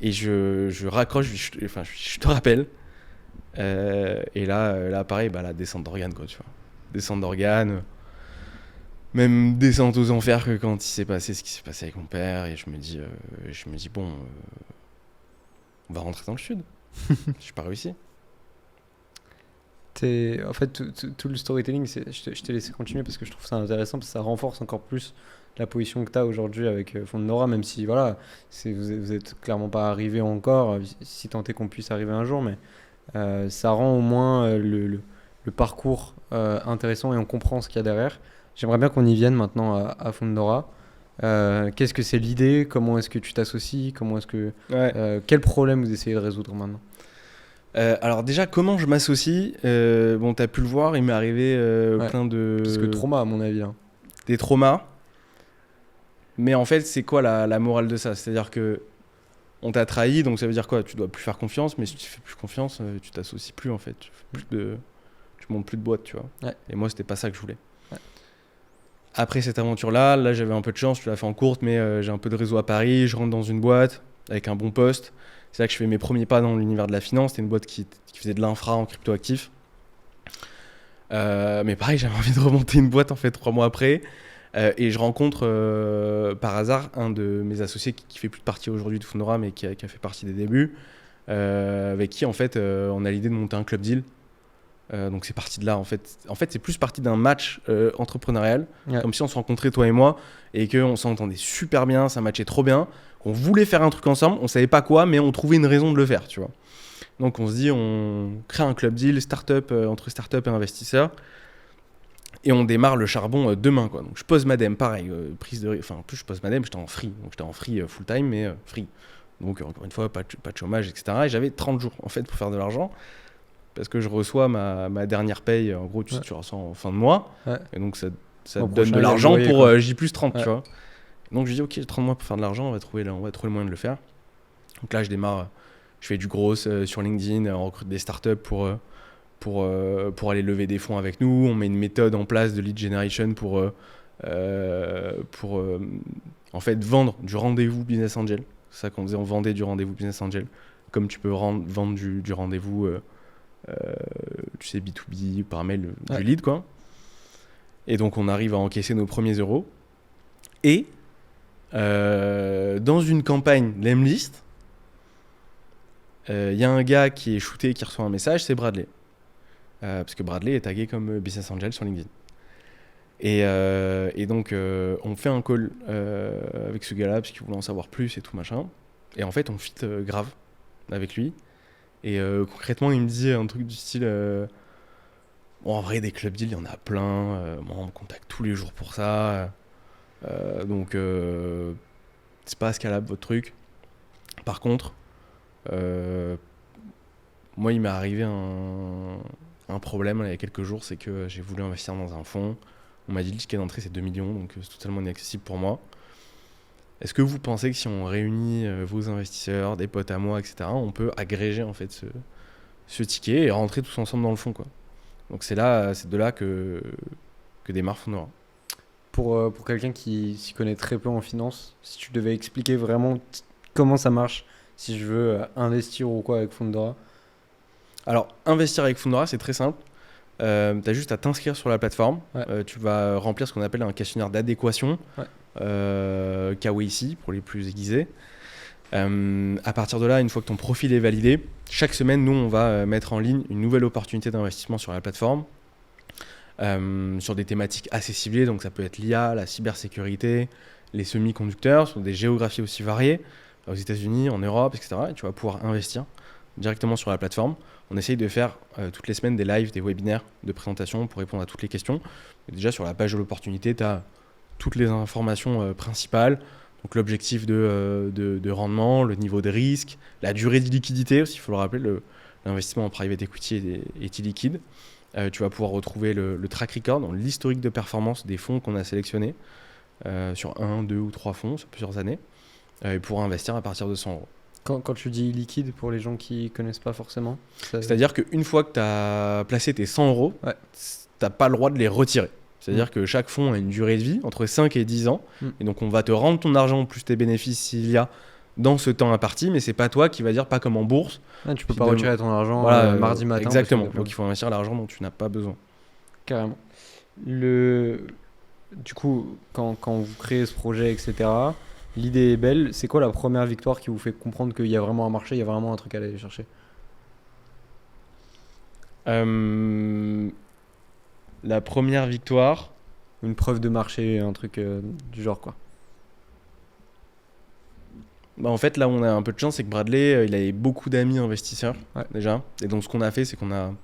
Et je raccroche, je te rappelle. Et là, pareil, bah, la descente d'organes, quoi, tu vois. Descente d'organes. Même descente aux enfers que quand il s'est passé ce qui s'est passé avec mon père. Et je me dis bon, on va rentrer dans le sud. J'ai pas réussi. En fait, tout le storytelling, je t'ai laissé continuer parce que je trouve ça intéressant, parce que ça renforce encore plus la position que tu as aujourd'hui avec Fondora, même si voilà, vous êtes clairement pas arrivé encore, si tant est qu'on puisse arriver un jour, mais ça rend au moins le parcours intéressant et on comprend ce qu'il y a derrière. J'aimerais bien qu'on y vienne maintenant à Fondora. Qu'est-ce que c'est l'idée? Comment est-ce que tu t'associes? Ouais. Quel problème vous essayez de résoudre maintenant? Alors déjà, comment je m'associe? Bon, t'as pu le voir, il m'est arrivé Ouais. plein de... Parce que trauma, à mon avis. Hein. des traumas. Mais en fait, c'est quoi la morale de ça? C'est-à-dire que on t'a trahi, donc ça veut dire quoi? Tu dois plus faire confiance, mais si tu fais plus confiance, tu t'associes plus en fait. Tu montes plus de boîte, tu vois. Ouais. Et moi, c'était pas ça que je voulais. Ouais. Après cette aventure-là, là, j'avais un peu de chance, je l'ai fait en courte, mais j'ai un peu de réseau à Paris, je rentre dans une boîte avec un bon poste. C'est là que je fais mes premiers pas dans l'univers de la finance. C'était une boîte qui faisait de l'infra en crypto-actif. Mais pareil, j'avais envie de remonter une boîte en fait 3 mois après. Et je rencontre par hasard un de mes associés qui fait plus de partie aujourd'hui de Fundora, mais qui a fait partie des débuts, avec qui en fait on a l'idée de monter un club deal. Donc c'est parti de là en fait. En fait, c'est plus parti d'un match entrepreneurial, comme si on se rencontrait toi et moi et qu'on s'entendait super bien, ça matchait trop bien. On voulait faire un truc ensemble, on savait pas quoi, mais on trouvait une raison de le faire, tu vois. Donc on se dit, on crée un club deal entre start-up et investisseurs. Et on démarre le charbon demain, quoi. Donc je pose ma DEM, pareil, en plus je pose ma DEM, j'étais en free. Donc j'étais en free full time, mais free. Donc encore une fois, pas de chômage, etc. Et j'avais 30 jours en fait pour faire de l'argent. Parce que je reçois ma dernière paye, en gros, tu reçois en fin de mois. Ouais. Et donc ça te donne de l'argent pour J plus 30, tu vois. Donc je dis, ok, j'ai 30 mois pour faire de l'argent, on va trouver le moyen de le faire. Donc là, je démarre, je fais du gros sur LinkedIn, on recrute des startups pour aller lever des fonds avec nous. On met une méthode en place de lead generation pour en fait vendre du rendez-vous business angel. C'est ça qu'on faisait, on vendait du rendez-vous business angel. Comme tu peux vendre du rendez-vous tu sais, B2B par mail, du lead, quoi. Et donc on arrive à encaisser nos premiers euros. Et dans une campagne Lemlist, y a un gars qui est shooté, qui reçoit un message, c'est Bradley. Parce que Bradley est tagué comme business angel sur LinkedIn. Et donc on fait un call avec ce gars-là parce qu'il voulait en savoir plus et tout machin. Et en fait on fit grave avec lui. Et concrètement il me dit un truc du style bon, en vrai des club deals il y en a plein, moi on me contacte tous les jours pour ça, donc c'est pas scalable votre truc. Par contre moi il m'est arrivé un problème là, il y a quelques jours, c'est que j'ai voulu investir dans un fonds. On m'a dit le ticket d'entrée c'est 2 millions, donc c'est totalement inaccessible pour moi. Est-ce que vous pensez que si on réunit vos investisseurs, des potes à moi, etc., on peut agréger en fait ce ticket et rentrer tous ensemble dans le fonds, quoi. Donc c'est de là que démarre Fundora. Pour quelqu'un qui s'y connaît très peu en finance, si tu devais expliquer vraiment comment ça marche, si je veux investir ou quoi avec Fundora. Alors, investir avec Fundora, c'est très simple. Tu as juste à t'inscrire sur la plateforme. Ouais. Tu vas remplir ce qu'on appelle un questionnaire d'adéquation, ouais. KYC pour les plus aiguisés. À partir de là, une fois que ton profil est validé, chaque semaine, nous, on va mettre en ligne une nouvelle opportunité d'investissement sur la plateforme, sur des thématiques assez ciblées. Donc, ça peut être l'IA, la cybersécurité, les semi-conducteurs, sur des géographies aussi variées, aux États-Unis, en Europe, etc. Et tu vas pouvoir investir directement sur la plateforme. On essaye de faire toutes les semaines des lives, des webinaires de présentation pour répondre à toutes les questions. Et déjà, sur la page de l'opportunité, tu as toutes les informations principales. Donc l'objectif de rendement, le niveau de risque, la durée de liquidité aussi, il faut le rappeler, l'investissement en private equity est illiquide. Tu vas pouvoir retrouver le track record, donc l'historique de performance des fonds qu'on a sélectionnés sur 1, 2 ou 3 fonds sur plusieurs années et pour investir à partir de 100 euros. Quand tu dis liquide, pour les gens qui ne connaissent pas forcément, c'est-à-dire qu'une fois que tu as placé tes 100 euros, ouais. Tu n'as pas le droit de les retirer. C'est-à-dire que chaque fonds a une durée de vie entre 5 et 10 ans. Et donc, on va te rendre ton argent plus tes bénéfices s'il y a dans ce temps imparti, mais ce n'est pas toi qui va dire, pas comme en bourse. Ah, tu ne peux pas retirer ton argent mardi matin. Exactement. Donc, il faut investir l'argent dont tu n'as pas besoin. Carrément. Du coup, quand vous créez ce projet, etc., l'idée est belle. C'est quoi la première victoire qui vous fait comprendre qu'il y a vraiment un marché, il y a vraiment un truc à aller chercher ? La première victoire, une preuve de marché, un truc du genre quoi. Bah en fait, là où on a un peu de chance, c'est que Bradley, il avait beaucoup d'amis investisseurs déjà. Et donc ce qu'on a fait, c'est qu'on a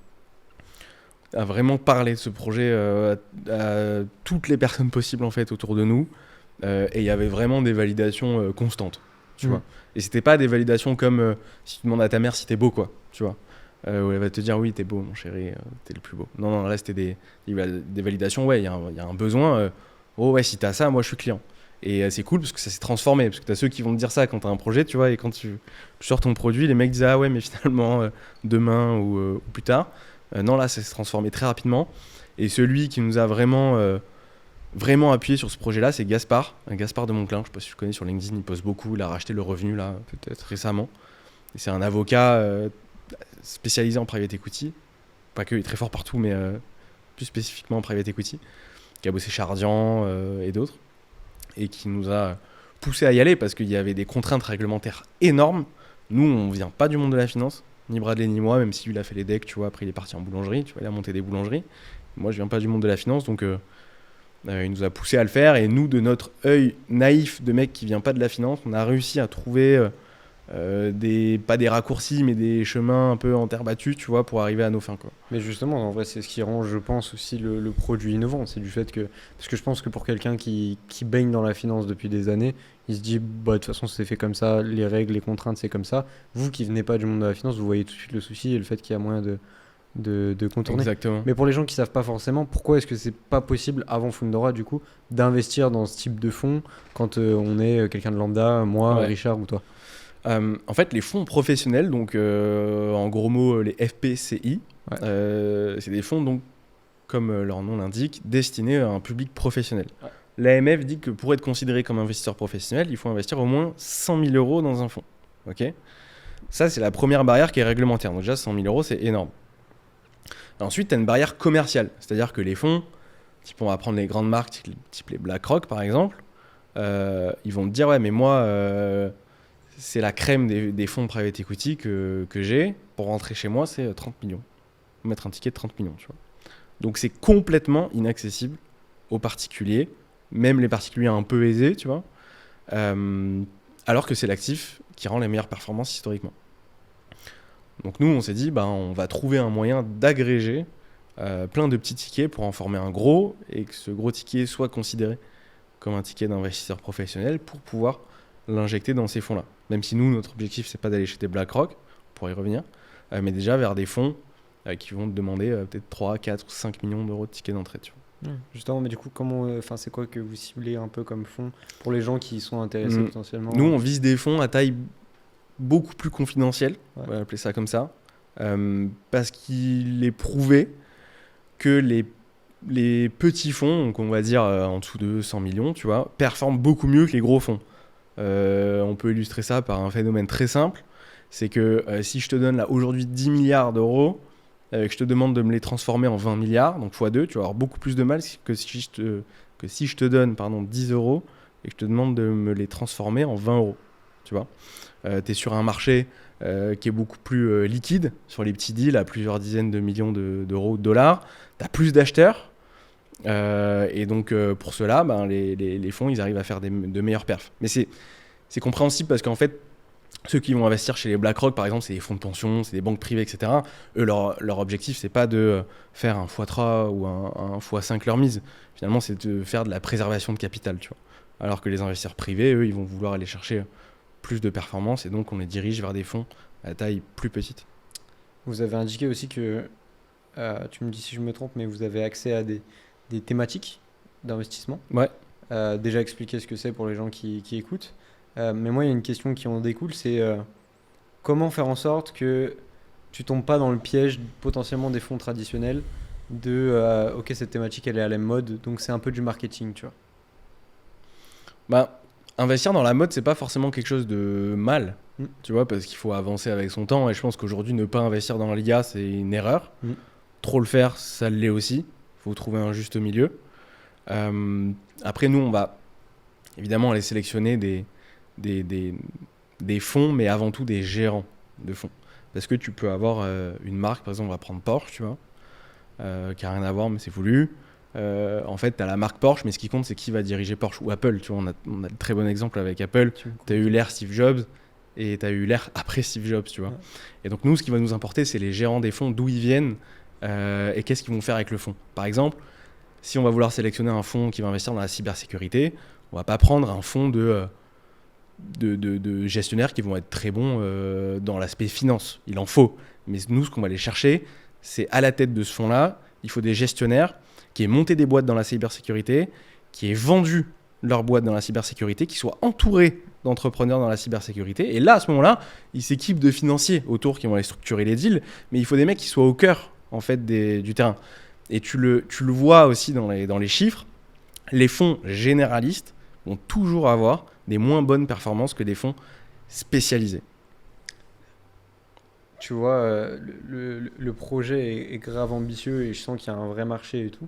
vraiment parlé de ce projet à toutes les personnes possibles en fait autour de nous. Et il y avait vraiment des validations constantes, tu vois. Et c'était pas des validations comme si tu demandes à ta mère si t'es beau, quoi, tu vois. Où elle va te dire oui, t'es beau, mon chéri, t'es le plus beau. Non, là c'était des validations, ouais, il y a un besoin. Oh ouais, si t'as ça, moi je suis client. Et c'est cool parce que ça s'est transformé. Parce que t'as ceux qui vont te dire ça quand t'as un projet, tu vois, et quand tu sors ton produit, les mecs disent ah ouais, mais finalement, demain ou plus tard. Non, là, ça s'est transformé très rapidement. Et celui qui nous a vraiment appuyé sur ce projet-là, c'est Gaspard. Gaspard de Monclin, je sais pas si tu le connais sur LinkedIn, il poste beaucoup. Il a racheté Le Revenu, là, peut-être récemment. Et c'est un avocat spécialisé en private equity. Pas que, il est très fort partout, mais plus spécifiquement en private equity. Qui a bossé chez Ardian et d'autres. Et qui nous a poussé à y aller parce qu'il y avait des contraintes réglementaires énormes. Nous, on vient pas du monde de la finance, ni Bradley ni moi, même si lui, il a fait les decks, tu vois, après il est parti en boulangerie, tu vois, il a monté des boulangeries. Moi, je viens pas du monde de la finance, donc il nous a poussé à le faire. Et nous, de notre œil naïf de mec qui vient pas de la finance, on a réussi à trouver pas des raccourcis, mais des chemins un peu en terre battue, tu vois, pour arriver à nos fins, quoi. Mais justement, en vrai, c'est ce qui rend, je pense, aussi le produit innovant. C'est du fait que. Parce que je pense que pour quelqu'un qui baigne dans la finance depuis des années, il se dit, bah, de toute façon, c'est fait comme ça, les règles, les contraintes, c'est comme ça. Vous qui venez pas du monde de la finance, vous voyez tout de suite le souci et le fait qu'il y a moyen de contourner. Exactement. Mais pour les gens qui savent pas forcément, pourquoi est-ce que c'est pas possible avant Fundora, du coup, d'investir dans ce type de fonds quand on est quelqu'un de lambda, moi, Ouais. Richard ou toi? En fait, les fonds professionnels, donc en gros mots, les FPCI, Ouais. c'est des fonds, donc, comme leur nom l'indique, destinés à un public professionnel. Ouais. L'AMF dit que pour être considéré comme investisseur professionnel, il faut investir au moins 100 000 euros dans un fonds. Ok. Ça, c'est la première barrière qui est réglementaire. Donc déjà, 100 000 euros, c'est énorme. Ensuite, tu as une barrière commerciale. C'est-à-dire que les fonds, on va prendre les grandes marques, type les BlackRock par exemple, ils vont te dire, ouais, mais moi, c'est la crème des fonds private equity que j'ai. Pour rentrer chez moi, c'est 30 millions. Mettre un ticket de 30 millions, tu vois. Donc c'est complètement inaccessible aux particuliers, même les particuliers un peu aisés, tu vois. Alors que c'est l'actif qui rend les meilleures performances historiquement. Donc nous, on s'est dit, on va trouver un moyen d'agréger plein de petits tickets pour en former un gros et que ce gros ticket soit considéré comme un ticket d'investisseur professionnel pour pouvoir l'injecter dans ces fonds-là. Même si nous, notre objectif, c'est pas d'aller chez des BlackRock, pour y revenir, mais déjà vers des fonds qui vont te demander peut-être 3, 4 ou 5 millions d'euros de tickets d'entrée. Tu vois. Justement, mais du coup, c'est quoi que vous ciblez un peu comme fonds pour les gens qui sont intéressés potentiellement? Nous, on vise des fonds à taille beaucoup plus confidentielle, Ouais. on va appeler ça comme ça, parce qu'il est prouvé que les petits fonds, donc on va dire en dessous de 100 millions, tu vois, performent beaucoup mieux que les gros fonds. On peut illustrer ça par un phénomène très simple, c'est que si je te donne là aujourd'hui 10 milliards d'euros, que je te demande de me les transformer en 20 milliards, donc x2, tu vas avoir beaucoup plus de mal que si je te donne 10 euros et que je te demande de me les transformer en 20 euros. Tu vois, tu es sur un marché qui est beaucoup plus liquide, sur les petits deals à plusieurs dizaines de millions d'euros ou de dollars, tu as plus d'acheteurs. Et donc pour cela, les fonds, ils arrivent à faire de meilleurs perfs. Mais c'est compréhensible parce qu'en fait, ceux qui vont investir chez les BlackRock, par exemple, c'est des fonds de pension, c'est des banques privées, etc. Eux, leur objectif, c'est pas de faire un x3 ou un x5 leur mise. Finalement, c'est de faire de la préservation de capital, tu vois. Alors que les investisseurs privés, eux, ils vont vouloir aller chercher plus de performance et donc on les dirige vers des fonds à taille plus petite. Vous avez indiqué aussi que, tu me dis si je me trompe, mais vous avez accès à des thématiques d'investissement. Ouais. Déjà expliquer ce que c'est pour les gens qui écoutent. Mais moi, il y a une question qui en découle, c'est comment faire en sorte que tu tombes pas dans le piège potentiellement des fonds traditionnels de ok, cette thématique elle est à la mode, donc c'est un peu du marketing, tu vois. Investir dans la mode, c'est pas forcément quelque chose de mal, tu vois, parce qu'il faut avancer avec son temps et je pense qu'aujourd'hui ne pas investir dans l'IA, c'est une erreur. Trop le faire, ça l'est aussi. Il faut trouver un juste milieu. Après, nous, on va évidemment aller sélectionner des fonds, mais avant tout des gérants de fonds. Parce que tu peux avoir une marque, par exemple, on va prendre Porsche, tu vois, qui n'a rien à voir, mais c'est voulu. En fait, tu as la marque Porsche, mais ce qui compte, c'est qui va diriger Porsche. Ou Apple, tu vois, on a de très bons exemples avec Apple. Tu as eu l'ère Steve Jobs et tu as eu l'ère après Steve Jobs, tu vois. Ouais. Et donc, nous, ce qui va nous importer, c'est les gérants des fonds, d'où ils viennent et qu'est-ce qu'ils vont faire avec le fonds. Par exemple, si on va vouloir sélectionner un fonds qui va investir dans la cybersécurité, on va pas prendre un fonds de gestionnaires qui vont être très bons dans l'aspect finance. Il en faut. Mais nous, ce qu'on va aller chercher, c'est à la tête de ce fonds-là, il faut des gestionnaires qui aient monté des boîtes dans la cybersécurité, qui aient vendu leur boîte dans la cybersécurité, qui soient entourés d'entrepreneurs dans la cybersécurité. Et là, à ce moment-là, ils s'équipent de financiers autour qui vont aller structurer les deals, mais il faut des mecs qui soient au cœur en fait, du terrain. Et tu le vois aussi dans les chiffres, les fonds généralistes vont toujours avoir des moins bonnes performances que des fonds spécialisés. Tu vois, le projet est grave ambitieux et je sens qu'il y a un vrai marché et tout.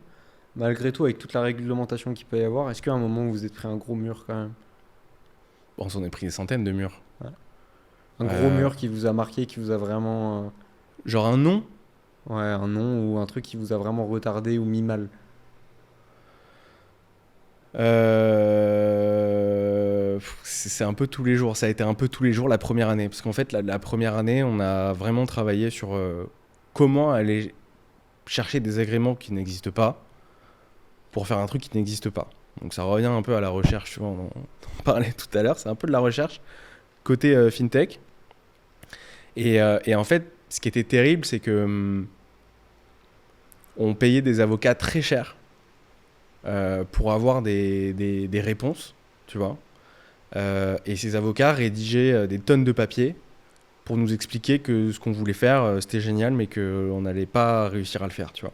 Malgré tout, avec toute la réglementation qu'il peut y avoir, est-ce qu'à un moment vous êtes pris un gros mur quand même? Bon, on s'en est pris des centaines de murs. Ouais. Un gros mur qui vous a marqué, qui vous a vraiment... Genre un nom? Ouais, un nom ou un truc qui vous a vraiment retardé ou mis mal. C'est un peu tous les jours. Ça a été un peu tous les jours la première année. Parce qu'en fait, la première année, on a vraiment travaillé sur comment aller chercher des agréments qui n'existent pas pour faire un truc qui n'existe pas. Donc ça revient un peu à la recherche, tu vois, on en parlait tout à l'heure. C'est un peu de la recherche côté fintech. Et en fait, ce qui était terrible, c'est que on payait des avocats très chers pour avoir des réponses, tu vois. Et ces avocats rédigeaient des tonnes de papiers pour nous expliquer que ce qu'on voulait faire, c'était génial, mais qu'on n'allait pas réussir à le faire, tu vois.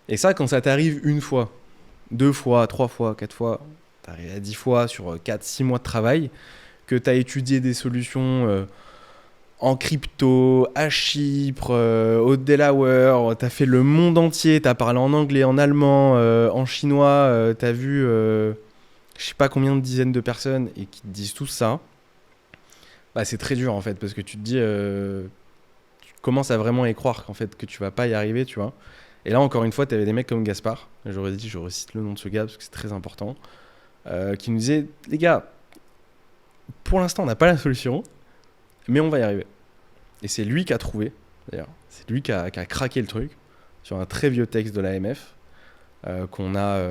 Et ça, quand ça t'arrive une fois, 2 fois, 3 fois, 4 fois, t'arrives à 10 fois sur 4-6 mois de travail, que t'as étudié des solutions en crypto, à Chypre, au Delaware, t'as fait le monde entier, t'as parlé en anglais, en allemand, en chinois, t'as vu je sais pas combien de dizaines de personnes et qui te disent tout ça, bah c'est très dur en fait, parce que tu te dis, tu commences à vraiment y croire qu'en fait que tu vas pas y arriver, tu vois. Et là encore une fois, t'avais des mecs comme Gaspard, je recite le nom de ce gars parce que c'est très important, qui nous disaient, les gars, pour l'instant on n'a pas la solution, mais on va y arriver. Et c'est lui qui a trouvé, d'ailleurs. C'est lui qui a craqué le truc sur un très vieux texte de l'AMF qu'on a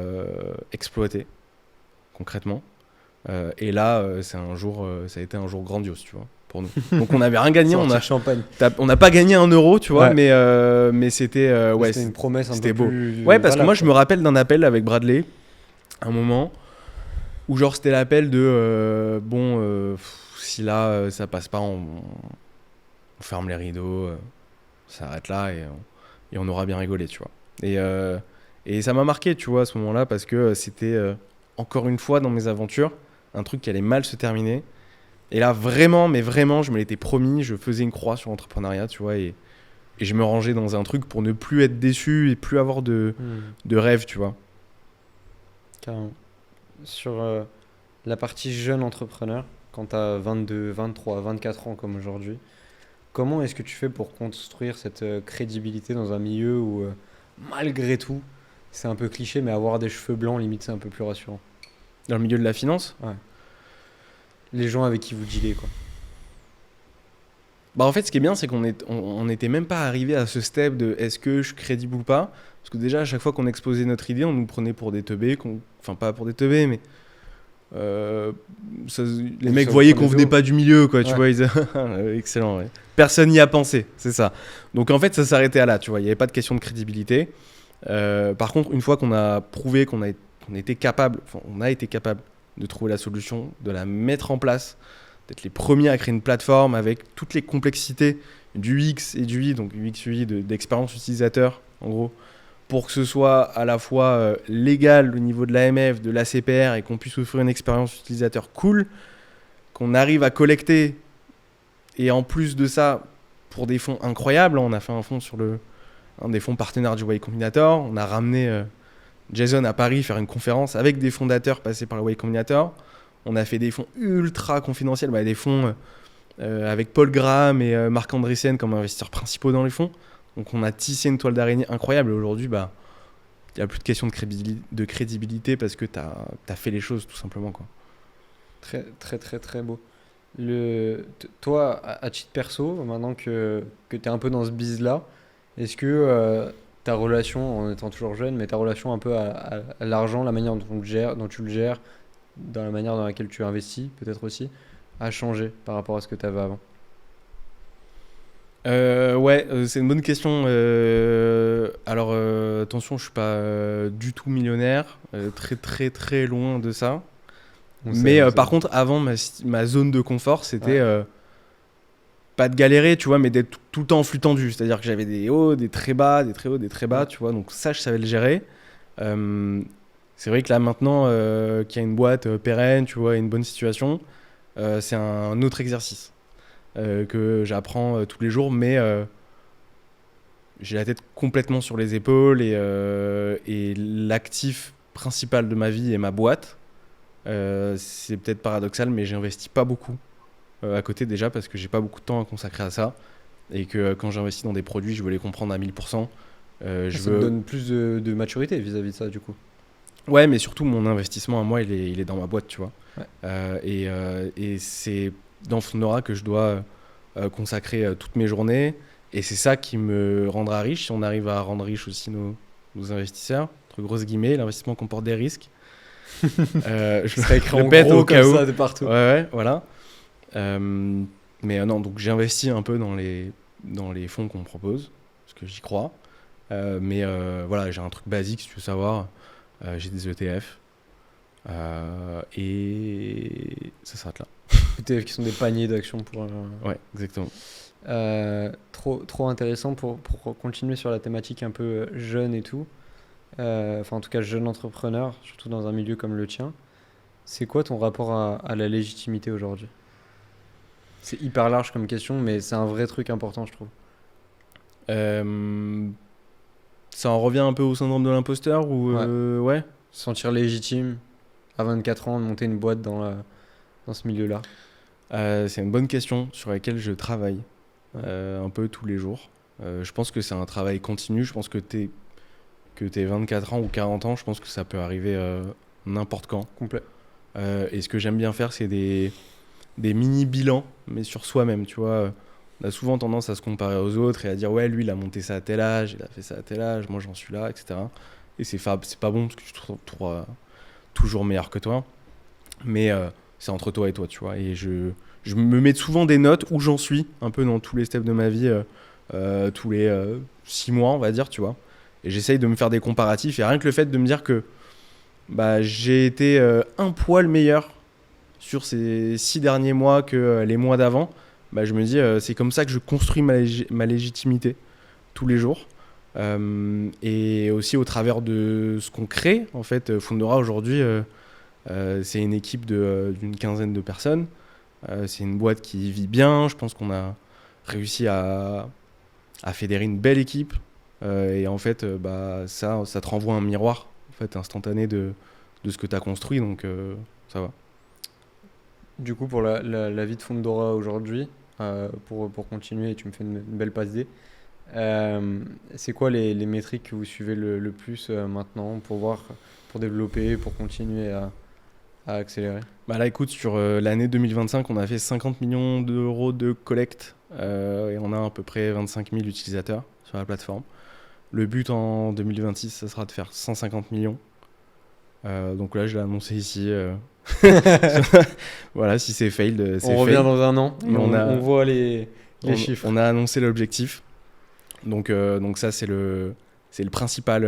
exploité concrètement. Et là, ça a été un jour grandiose, tu vois, pour nous. Donc on n'avait rien gagné, champagne. on n'a pas gagné 1 euro, tu vois, ouais. mais c'était ouais, c'était une promesse un peu beau. Plus... Ouais, parce que moi je me rappelle d'un appel avec Bradley, un moment où genre c'était l'appel de si là ça passe pas, on ferme les rideaux, ça s'arrête là et on aura bien rigolé, tu vois. Et ça m'a marqué, tu vois, à ce moment-là, parce que c'était encore une fois dans mes aventures un truc qui allait mal se terminer. Et là, vraiment, mais vraiment, je me l'étais promis, je faisais une croix sur l'entrepreneuriat, tu vois, et je me rangeais dans un truc pour ne plus être déçu et plus avoir de rêve, tu vois. Carrément. Sur la partie jeune entrepreneur, quand tu as 22, 23, 24 ans comme aujourd'hui, comment est-ce que tu fais pour construire cette crédibilité dans un milieu où, malgré tout, c'est un peu cliché, mais avoir des cheveux blancs, limite, c'est un peu plus rassurant? Dans le milieu de la finance ? Ouais. Les gens avec qui vous dealez, quoi. Bah en fait, ce qui est bien, c'est qu'on n'était même pas arrivé à ce step de est-ce que je suis crédible ou pas. Parce que déjà, à chaque fois qu'on exposait notre idée, on nous prenait pour des teubés. Enfin, pas pour des teubés, mais les mecs voyaient qu'on venait pas du milieu, quoi. Tu vois, excellent, ouais. Personne n'y a pensé, c'est ça. Donc en fait, ça s'arrêtait à là, tu vois. Il n'y avait pas de question de crédibilité. Par contre, une fois qu'on a prouvé qu'on a été capable de trouver la solution, de la mettre en place, d'être les premiers à créer une plateforme avec toutes les complexités du UX et du UI, donc UX UI d'expérience utilisateur, en gros, pour que ce soit à la fois légal au niveau de l'AMF, de l'ACPR, et qu'on puisse offrir une expérience utilisateur cool, qu'on arrive à collecter, et en plus de ça, pour des fonds incroyables, on a fait un fonds sur un des fonds partenaires du Y Combinator, on a ramené Jason à Paris faire une conférence avec des fondateurs passés par le Y Combinator. On a fait des fonds ultra confidentiels, des fonds avec Paul Graham et Marc Andreessen comme investisseurs principaux dans les fonds. Donc on a tissé une toile d'araignée incroyable. Et aujourd'hui, il n'y a plus de question de crédibilité parce que tu as fait les choses tout simplement, quoi. Très, très, très, très beau. Toi, à titre perso, maintenant que tu es un peu dans ce biz-là, est-ce que ta relation, en étant toujours jeune, mais ta relation un peu à l'argent, la manière dont tu le gères, dans la manière dans laquelle tu investis, peut-être aussi, a changé par rapport à ce que tu avais avant? Ouais, c'est une bonne question. attention, je suis pas du tout millionnaire, très très très loin de ça. Par contre, avant, ma zone de confort, c'était pas de galérer, tu vois, mais d'être tout le temps en flux tendu. C'est-à-dire que j'avais des hauts, des très bas, des très hauts, des très bas, tu vois. Donc ça, je savais le gérer. C'est vrai que là, maintenant, qu'il y a une boîte pérenne, tu vois, et une bonne situation, c'est un autre exercice que j'apprends tous les jours, mais j'ai la tête complètement sur les épaules et l'actif principal de ma vie est ma boîte. C'est peut-être paradoxal, mais j'investis pas beaucoup à côté déjà parce que j'ai pas beaucoup de temps à consacrer à ça et que quand j'investis dans des produits, je veux les comprendre à 1000%. Ça me donne plus de maturité vis-à-vis de ça, du coup. Ouais, mais surtout mon investissement à moi, il est dans ma boîte, tu vois. Ouais. Et c'est dans Fundora que je dois consacrer toutes mes journées. Et c'est ça qui me rendra riche, si on arrive à rendre riche aussi nos investisseurs. Entre grosses guillemets, l'investissement comporte des risques. Je serais écrit en répète gros au cas comme où. ça de partout. Ouais, voilà. Mais non, donc j'investis un peu dans les fonds qu'on me propose, parce que j'y crois. Voilà, j'ai un truc basique, si tu veux savoir. J'ai des ETF. Et ça s'arrête là. ETF qui sont des paniers d'actions pour... Ouais, exactement. Trop intéressant pour continuer sur la thématique un peu jeune et tout. Enfin, en tout cas, jeune entrepreneur, surtout dans un milieu comme le tien. C'est quoi ton rapport à la légitimité aujourd'hui ? C'est hyper large comme question, mais c'est un vrai truc important, je trouve. Ça en revient un peu au syndrome de l'imposteur ou ouais. Se sentir légitime à 24 ans, de monter une boîte dans ce milieu-là. C'est une bonne question sur laquelle je travaille un peu tous les jours. Je pense que c'est un travail continu. Je pense que t'es 24 ans ou 40 ans, je pense que ça peut arriver n'importe quand. Complet. Et ce que j'aime bien faire, c'est des mini-bilans, mais sur soi-même, tu vois. On a souvent tendance à se comparer aux autres et à dire ouais, lui, il a monté ça à tel âge, il a fait ça à tel âge, moi, j'en suis là, etc. Et c'est pas bon parce que tu te trouves toujours meilleur que toi. Mais c'est entre toi et toi, tu vois. Et je me mets souvent des notes où j'en suis, un peu dans tous les steps de ma vie, tous les 6 mois, on va dire, tu vois. Et j'essaye de me faire des comparatifs. Et rien que le fait de me dire que j'ai été un poil meilleur sur ces 6 derniers mois que les mois d'avant, je me dis c'est comme ça que je construis ma légitimité tous les jours. Et aussi au travers de ce qu'on crée. En fait, Fundora aujourd'hui, c'est une équipe d'une quinzaine de personnes. C'est une boîte qui vit bien. Je pense qu'on a réussi à fédérer une belle équipe. Et en fait, ça te renvoie un miroir en fait, instantané de ce que tu as construit. Donc, ça va. Du coup, pour la vie de Fundora aujourd'hui, pour continuer, tu me fais une belle passe D. C'est quoi les métriques que vous suivez le plus maintenant pour développer, pour continuer à accélérer ? Là, écoute, sur l'année 2025, on a fait 50 millions d'euros de collecte et on a à peu près 25 000 utilisateurs sur la plateforme. Le but en 2026, ça sera de faire 150 millions. Donc là, je l'ai annoncé ici. Voilà, si c'est failed, c'est on revient dans un an et on voit les chiffres. On a annoncé l'objectif. Donc ça, c'est le principal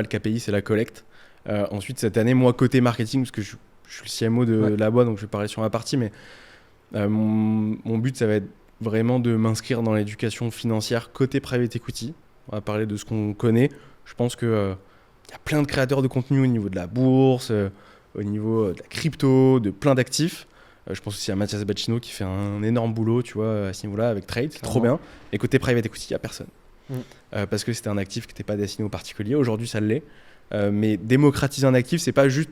KPI, c'est la collecte. Ensuite, cette année, moi, côté marketing, parce que je suis le CMO de la boîte, donc je vais parler sur ma partie, mais mon but, ça va être vraiment de m'inscrire dans l'éducation financière côté private equity. On va parler de ce qu'on connaît. Je pense qu'il y a plein de créateurs de contenu au niveau de la bourse, au niveau de la crypto, de plein d'actifs. Je pense aussi à Mathias Bacchino qui fait un énorme boulot, tu vois, à ce niveau-là, avec Trade, c'est trop bien. Et côté private equity, il n'y a personne. Parce que c'était un actif qui n'était pas destiné aux particuliers. Aujourd'hui, ça l'est. Mais démocratiser un actif, c'est pas juste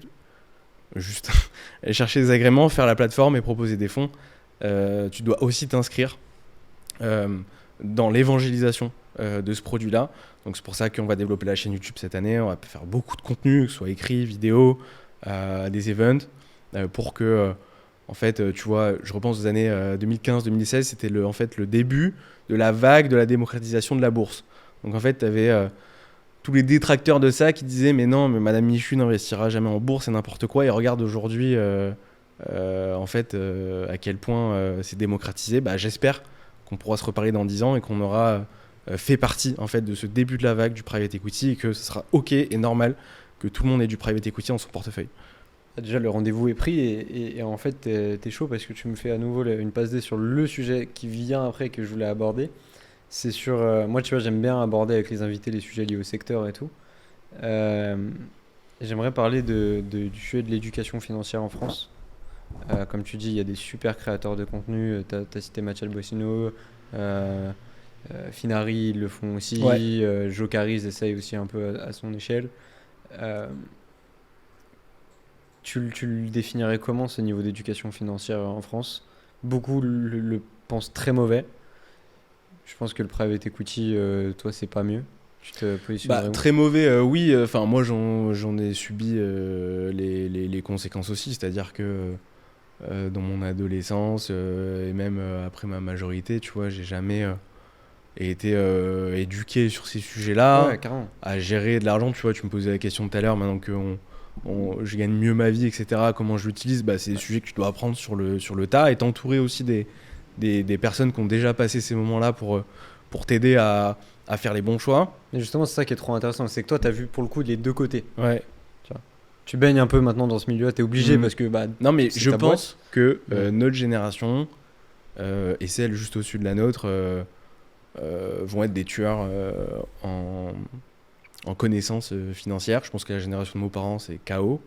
aller chercher des agréments, faire la plateforme et proposer des fonds. Tu dois aussi t'inscrire dans l'évangélisation de ce produit-là. Donc c'est pour ça qu'on va développer la chaîne YouTube cette année. On va faire beaucoup de contenu, que ce soit écrit, vidéo, des events, pour que, en fait, tu vois, je repense aux années 2015-2016, c'était le début de la vague de la démocratisation de la bourse. Donc en fait, tu avais tous les détracteurs de ça qui disaient mais non, mais Madame Michu n'investira jamais en bourse, c'est n'importe quoi. Et regarde aujourd'hui, en fait, à quel point c'est démocratisé. J'espère qu'on pourra se reparler dans 10 ans et qu'on aura fait partie en fait de ce début de la vague du private equity et que ce sera ok et normal que tout le monde ait du private equity dans son portefeuille. Déjà, le rendez-vous est pris et en fait, t'es chaud parce que tu me fais à nouveau une passe D sur le sujet qui vient après que je voulais aborder. C'est sur. Moi, tu vois, j'aime bien aborder avec les invités les sujets liés au secteur et tout. Euh, J'aimerais parler du sujet de l'éducation financière en France. Comme tu dis, il y a des super créateurs de contenu. T'as cité Mathieu Bossino, Finari, ils le font aussi. Ouais. Jocaris essaye aussi un peu à son échelle. Euh, tu le définirais comment ce niveau d'éducation financière en France? Beaucoup le pensent très mauvais. Je pense que le private equity, toi, c'est pas mieux. Tu te positionnerais où? Très mauvais, oui. Enfin, moi, j'en ai subi les conséquences aussi. C'est-à-dire que dans mon adolescence et même après ma majorité, tu vois, j'ai jamais été éduqué sur ces sujets-là, Ouais, carrément. à gérer de l'argent. Tu vois, tu me posais la question tout à l'heure, maintenant que je gagne mieux ma vie, etc., comment je l'utilise, c'est des sujets que tu dois apprendre sur le tas et t'entourer aussi des personnes qui ont déjà passé ces moments-là pour t'aider à faire les bons choix. Mais justement, c'est ça qui est trop intéressant. C'est que toi, tu as vu pour le coup les deux côtés. Ouais. Tu vois. Tu baignes un peu maintenant dans ce milieu-là, tu es obligé parce que Non, mais c'est je ta pense que Ouais. notre génération et celle juste au-dessus de la nôtre vont être des tueurs en connaissances financières. Je pense que la génération de nos parents, c'est KO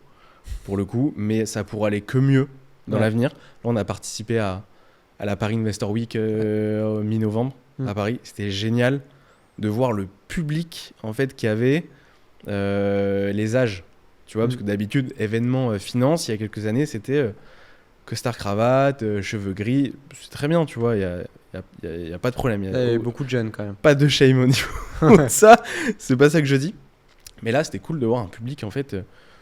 pour le coup, mais ça pourra aller que mieux dans Ouais. l'avenir. Là, on a participé à la Paris Investor Week mi-novembre Mm. à Paris. C'était génial de voir le public en fait qui avait les âges. Tu vois, parce que d'habitude, événement finance, il y a quelques années, c'était costard cravate, cheveux gris. C'est très bien, tu vois, y a pas de problème. Il y a beaucoup de jeunes quand même. Pas de shame au niveau de ça. C'est pas ça que je dis. Mais là, c'était cool de voir un public en fait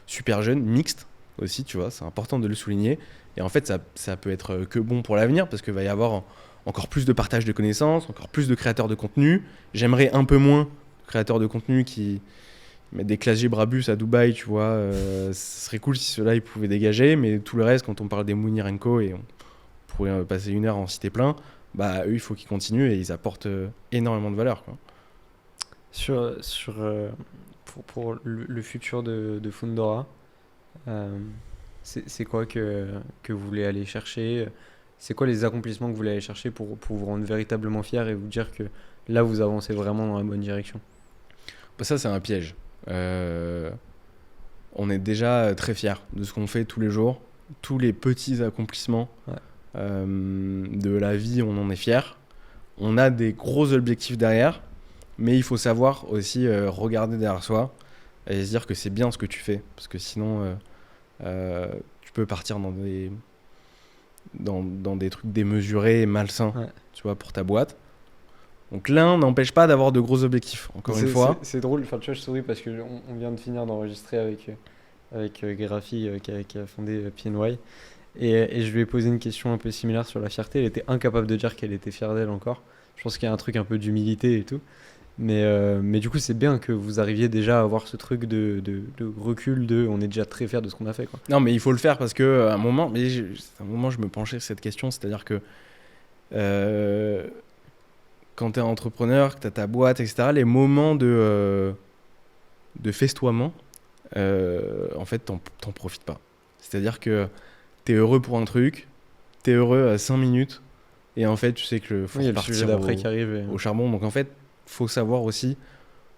super jeune, mixte aussi, tu vois. C'est important de le souligner. Et en fait, ça peut être que bon pour l'avenir parce qu'il va y avoir encore plus de partage de connaissances, encore plus de créateurs de contenu. J'aimerais un peu moins de créateurs de contenu qui mettent des classes Brabus à Dubaï, tu vois. Ce serait cool si ceux-là, ils pouvaient dégager. Mais tout le reste, quand on parle des Mounir & Co, et on pourrait passer une heure en citer plein, eux, il faut qu'ils continuent et ils apportent énormément de valeur, quoi. Pour le futur de Fundora, c'est quoi que vous voulez aller chercher? C'est quoi les accomplissements que vous voulez aller chercher pour vous rendre véritablement fier et vous dire que là, vous avancez vraiment dans la bonne direction? Ça, c'est un piège. On est déjà très fiers de ce qu'on fait tous les jours. Tous les petits accomplissements de la vie, on en est fiers. On a des gros objectifs derrière, mais il faut savoir aussi regarder derrière soi et se dire que c'est bien ce que tu fais. Parce que sinon, tu peux partir dans des trucs démesurés et malsains, tu vois, pour ta boîte. Donc l'un n'empêche pas d'avoir de gros objectifs, encore une fois. C'est drôle, enfin, tu vois, je souris parce qu'on vient de finir d'enregistrer avec Graphi qui a fondé PNY. Et je lui ai posé une question un peu similaire sur la fierté. Elle était incapable de dire qu'elle était fière d'elle encore. Je pense qu'il y a un truc un peu d'humilité et tout. Mais du coup, c'est bien que vous arriviez déjà à avoir ce truc de recul, on est déjà très fiers de ce qu'on a fait, quoi. Non, mais il faut le faire parce que à un moment, je me penchais sur cette question, c'est-à-dire que quand tu es entrepreneur, que tu as ta boîte, etc., les moments de festoiement, en fait, t'en profites pas. C'est-à-dire que tu es heureux pour un truc, tu es heureux à 5 minutes, et en fait, tu sais que faut il y a le sujet d'après qui arrive. Au charbon. Donc en fait, faut savoir aussi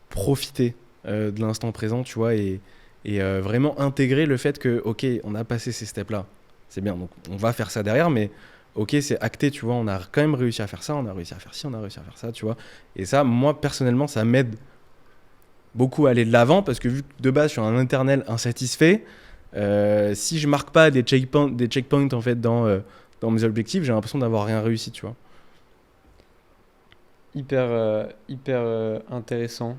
profiter de l'instant présent, tu vois, et vraiment intégrer le fait que, ok, on a passé ces steps-là, c'est bien, donc on va faire ça derrière, mais ok, c'est acté, tu vois, on a quand même réussi à faire ça, on a réussi à faire ci, on a réussi à faire ça, tu vois. Et ça, moi, personnellement, ça m'aide beaucoup à aller de l'avant, parce que vu que de base, je suis un éternel insatisfait, si je marque pas des checkpoints en fait, dans mes objectifs, j'ai l'impression d'avoir rien réussi, tu vois. Hyper intéressant.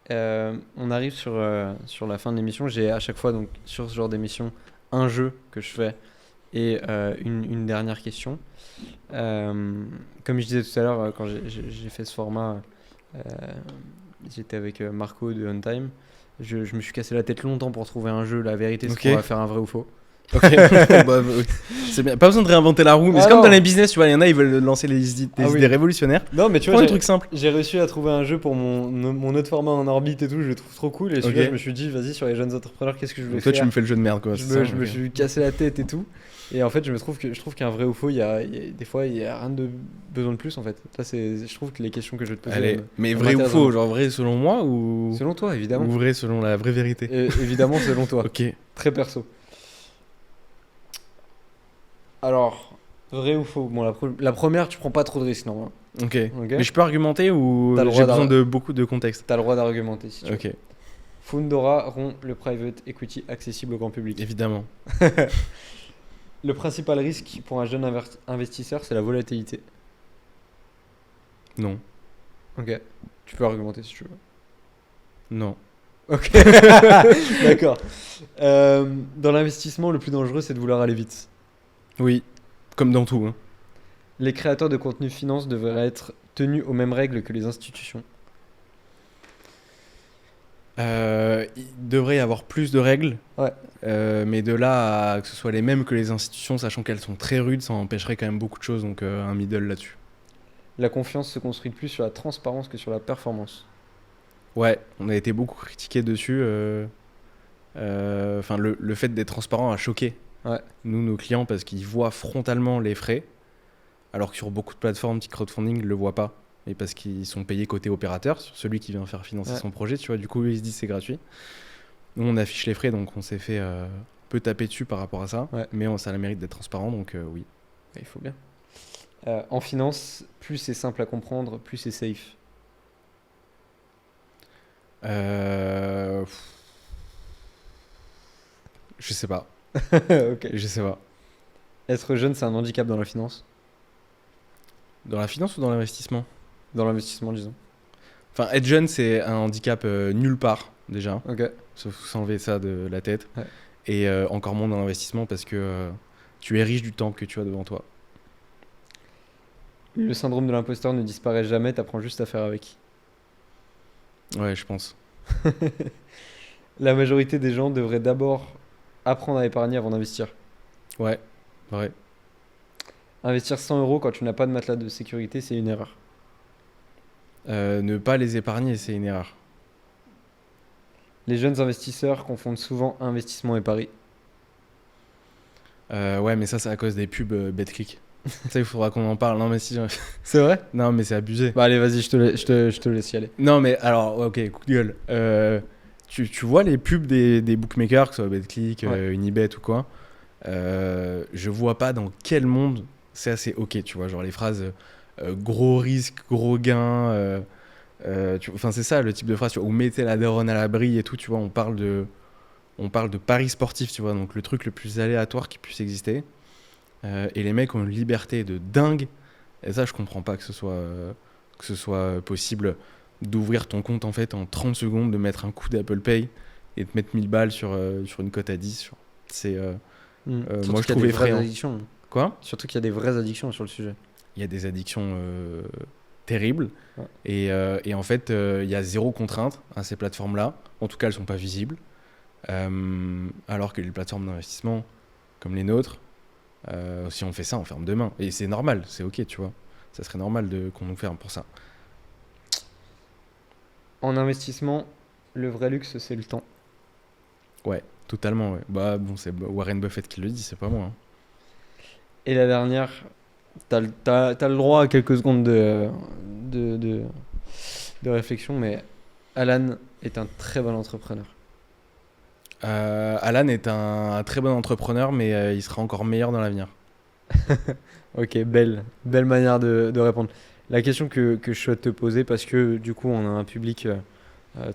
On arrive sur la fin de l'émission. J'ai à chaque fois, donc, sur ce genre d'émission, un jeu que je fais et une dernière question. Comme je disais tout à l'heure, quand j'ai fait ce format, j'étais avec Marco de On Time. Je me suis cassé la tête longtemps pour trouver un jeu, la vérité, c'est qu'on va faire un vrai ou faux. Ok, bah, oui. C'est bien. Pas besoin de réinventer la roue, mais c'est comme dans les business, tu vois, il y en a, ils veulent lancer des idées révolutionnaires. Non, mais tu Prends vois, des trucs simples. j'ai réussi à trouver un jeu pour mon autre format en orbite et tout, je le trouve trop cool. Et celui-là, je me suis dit, vas-y, sur les jeunes entrepreneurs, qu'est-ce que je vais Donc toi, faire? tu me fais le jeu de merde, quoi. Je c'est ça, me ok. suis cassé la tête et tout. Et en fait, je trouve qu'un vrai ou faux, des fois, il y a rien de besoin de plus en fait. Ça, je trouve que les questions que je vais te poser. Allez, mais elles vrai ou m'intéressent faux, genre vrai selon moi ou selon toi, évidemment. ou vrai selon la vraie vérité. Et, évidemment, selon toi. Ok. Très perso. Alors, vrai ou faux? Bon, la première, tu prends pas trop de risques, non? Ok. Ok. Mais je peux argumenter ou T'as le j'ai droit besoin de beaucoup de contexte? T'as le droit d'argumenter si tu veux. Ok, Fundora rend le private equity accessible au grand public. évidemment. Le principal risque pour un jeune investisseur, c'est la volatilité. Non. Ok. Tu peux argumenter si tu veux. Non. Ok. D'accord. Dans l'investissement, le plus dangereux, c'est de vouloir aller vite. Oui. Comme dans tout. Hein. Les créateurs de contenu finance devraient être tenus aux mêmes règles que les institutions. Il devrait y avoir plus de règles. Ouais. Mais de là à que ce soit les mêmes que les institutions, sachant qu'elles sont très rudes, ça empêcherait quand même beaucoup de choses. Donc un middle là-dessus. La confiance se construit plus sur la transparence que sur la performance. Ouais, on a été beaucoup critiqués dessus. Enfin, le fait d'être transparent a choqué nous, nos clients, parce qu'ils voient frontalement les frais, alors que sur beaucoup de plateformes type crowdfunding, ils ne le voient pas. Et parce qu'ils sont payés côté opérateur, sur celui qui vient faire financer son projet, tu vois. Du coup, ils se disent c'est gratuit. Nous, on affiche les frais, donc on s'est fait un peu taper dessus par rapport à ça. Ouais. Mais ça a le mérite d'être transparent, donc oui. Il faut bien. En finance, plus c'est simple à comprendre, plus c'est safe. Je sais pas. Ok. Je sais pas. Être jeune, c'est un handicap dans la finance? Dans la finance ou dans l'investissement? Dans l'investissement, disons. Enfin, être jeune, c'est un handicap nulle part, déjà. Ok. Sauf s'enlever ça de la tête. Ouais. Et encore moins dans l'investissement, parce que tu es riche du temps que tu as devant toi. Le syndrome de l'imposteur ne disparaît jamais, t'apprends juste à faire avec. Ouais, je pense. La majorité des gens devraient d'abord apprendre à épargner avant d'investir. Ouais, vrai. Investir 100 € quand tu n'as pas de matelas de sécurité, c'est une erreur. Ne pas les épargner, c'est une erreur. Les jeunes investisseurs confondent souvent investissement et pari. Ouais, mais ça, c'est à cause des pubs BetClick. Ça, il faudra qu'on en parle. Non, mais si. C'est vrai? Non, mais c'est abusé. Bah allez, vas-y, je te laisse y aller. Non, mais alors, ok, coup de gueule. Tu vois les pubs des bookmakers, que ce soit BetClick, Unibet ou quoi. Je vois pas dans quel monde c'est assez ok, tu vois. Genre les phrases gros risque, gros gain. Enfin, c'est ça le type de phrase, tu vois, où mettez la daronne à l'abri et tout, tu vois. On parle de paris sportifs, tu vois. Donc le truc le plus aléatoire qui puisse exister. Et les mecs ont une liberté de dingue. Et ça, je comprends pas que ce soit possible d'ouvrir ton compte en fait en 30 secondes, de mettre un coup d'Apple Pay et de mettre 1000 balles sur une cote à 10. C'est, moi, je trouve effrayant. Quoi ? Surtout qu'il y a des vraies addictions sur le sujet. Il y a des addictions terribles. Ouais. Et en fait, il y a zéro contrainte à ces plateformes-là. En tout cas, elles sont pas visibles. Alors que les plateformes d'investissement, comme les nôtres, si on fait ça, on ferme demain. Et c'est normal, c'est ok, tu vois. Ça serait normal qu'on nous ferme pour ça. En investissement, le vrai luxe, c'est le temps. Ouais, totalement, ouais. Bah bon, c'est Warren Buffett qui le dit, c'est pas moi. Hein. Et la dernière, t'as le droit à quelques secondes de réflexion, mais Alan est un très bon entrepreneur. Alan est un très bon entrepreneur, mais il sera encore meilleur dans l'avenir. Ok, belle manière de répondre. La question que je souhaite te poser, parce que du coup on a un public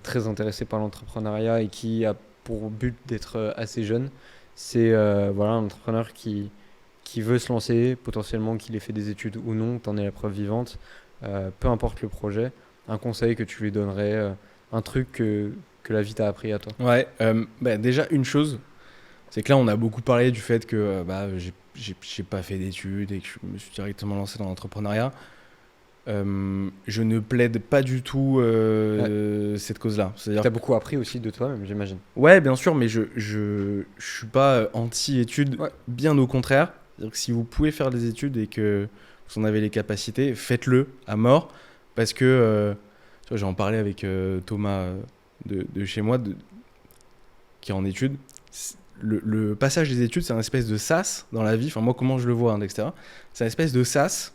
très intéressé par l'entrepreneuriat et qui a pour but d'être assez jeune, c'est voilà, un entrepreneur qui veut se lancer, potentiellement qu'il ait fait des études ou non, t'en es la preuve vivante, peu importe le projet, un conseil que tu lui donnerais, un truc que la vie t'a appris à toi. Ouais, déjà une chose, c'est que là on a beaucoup parlé du fait que j'ai pas fait d'études et que je me suis directement lancé dans l'entrepreneuriat. Je ne plaide pas du tout cette cause-là. C'est-à-dire T'as beaucoup appris aussi de toi-même, j'imagine. ouais, bien sûr, mais je suis pas anti-études, Ouais. bien au contraire. C'est-à-dire que si vous pouvez faire des études et que vous en avez les capacités, faites-le à mort. Parce que, tu vois, j'en parlais avec Thomas de chez moi, qui est en études. Le passage des études, c'est un espèce de sas dans la vie. Enfin, moi, comment je le vois, hein, etc. C'est un espèce de sas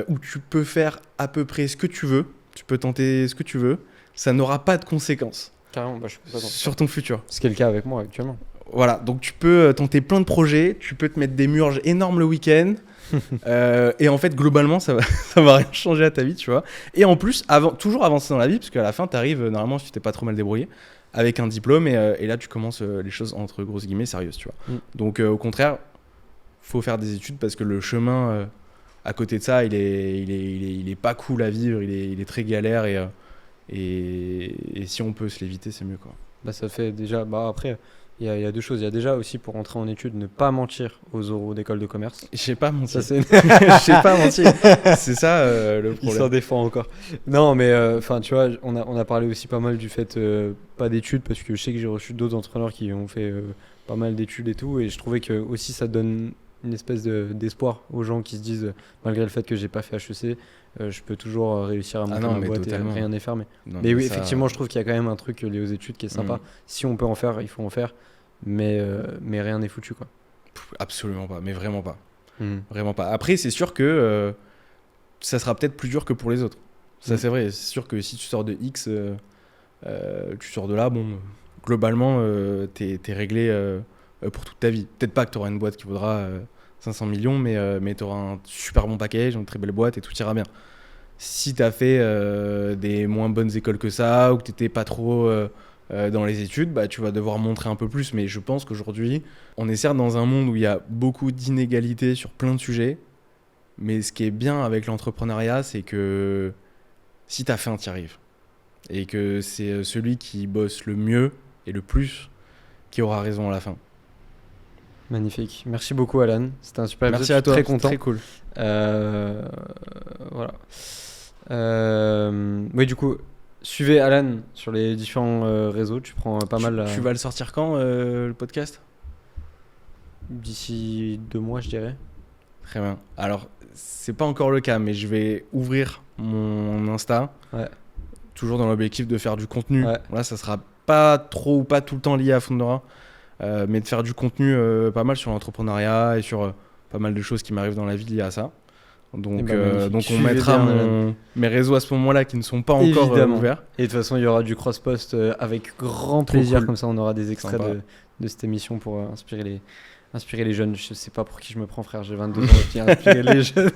où tu peux faire à peu près ce que tu veux. Tu peux tenter ce que tu veux. Ça n'aura pas de conséquences Carrément, bah, je suis content. sur ton futur. Ce qui est le cas avec moi actuellement. Voilà, donc tu peux tenter plein de projets, tu peux te mettre des murges énormes le week-end, et en fait, globalement, ça va rien changer à ta vie, tu vois. Et en plus, toujours avancer dans la vie, parce qu'à la fin, tu arrives, normalement, si tu t'es pas trop mal débrouillé, avec un diplôme, et là, tu commences les choses, entre grosses guillemets, sérieuses, tu vois. Donc, au contraire, faut faire des études, parce que le chemin à côté de ça, il est pas cool à vivre, il est très galère, et si on peut se l'éviter, c'est mieux, quoi. Bah, ça fait déjà. Bah, après, il y a deux choses. Il y a déjà aussi pour entrer en études, ne pas mentir aux oraux d'école de commerce. Je sais pas mentir. Ça, c'est. Je sais pas mentir. C'est ça le Il s'en problème. défend encore. Non, mais enfin, tu vois, on a parlé aussi pas mal du fait pas d'études parce que je sais que j'ai reçu d'autres entrepreneurs qui ont fait pas mal d'études et tout, et je trouvais que aussi ça donne une espèce d'espoir aux gens qui se disent malgré le fait que j'ai pas fait HEC, je peux toujours réussir à monter non, ma mais boîte totalement. et rien n'est fermé. Non, Mais oui, ça- effectivement, je trouve qu'il y a quand même un truc lié aux études qui est sympa. Mm. Si on peut en faire, il faut en faire, mais rien n'est foutu quoi. Absolument pas, mais vraiment pas. Mm. Vraiment pas. Après, c'est sûr que ça sera peut-être plus dur que pour les autres. Ça, Mm. c'est vrai. C'est sûr que si tu sors de X, tu sors de là, bon, globalement, t'es réglé pour toute ta vie. Peut-être pas que tu auras une boîte qui vaudra 500 millions, mais tu auras un super bon package, une très belle boîte et tout ira bien. Si tu as fait des moins bonnes écoles que ça, ou que tu n'étais pas trop dans les études, bah, tu vas devoir montrer un peu plus. Mais je pense qu'aujourd'hui, on est certes dans un monde où il y a beaucoup d'inégalités sur plein de sujets. Mais ce qui est bien avec l'entrepreneuriat, c'est que si tu as faim, tu y arrives. Et que c'est celui qui bosse le mieux et le plus qui aura raison à la fin. Magnifique. Merci beaucoup Alan. C'était un super Merci épisode. à toi, Très content. très cool. Voilà. Oui, du coup, suivez Alan sur les différents réseaux. Tu prends pas mal Tu vas le sortir quand, le podcast ? d'ici 2 mois, je dirais. Très bien. Alors, c'est pas encore le cas, mais je vais ouvrir mon Insta. Ouais. Toujours dans l'objectif de faire du contenu. Ouais. Là, ça sera pas trop ou pas tout le temps lié à Fundora, mais de faire du contenu pas mal sur l'entrepreneuriat et sur pas mal de choses qui m'arrivent dans la vie liées à ça. Donc, Eh ben, magnifique. donc on Suivez mettra bien, mes réseaux à ce moment-là qui ne sont pas encore Évidemment. ouverts. Et de toute façon, il y aura du cross-post avec grand plaisir. cool. Comme ça, on aura des extraits Sympa. de cette émission pour inspirer les jeunes. Je sais pas pour qui je me prends, frère. J'ai 22 ans et puis inspirer les jeunes.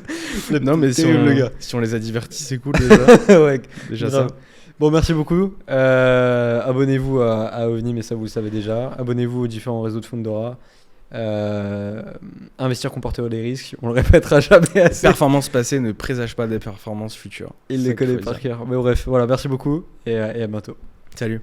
Non, mais si terrible, on, le gars. si on les a divertis, c'est cool déjà. Ouais, déjà grave. ça. Bon, merci beaucoup. Abonnez-vous à OVNI, mais ça vous le savez déjà. Abonnez-vous aux différents réseaux de Fundora. Investir comporter les risques, on le répétera jamais assez. Performances passées ne présagent pas des performances futures. Il C'est les ça qu'il connaît faut par dire. cœur. Mais bref, voilà, merci beaucoup et à bientôt. Salut.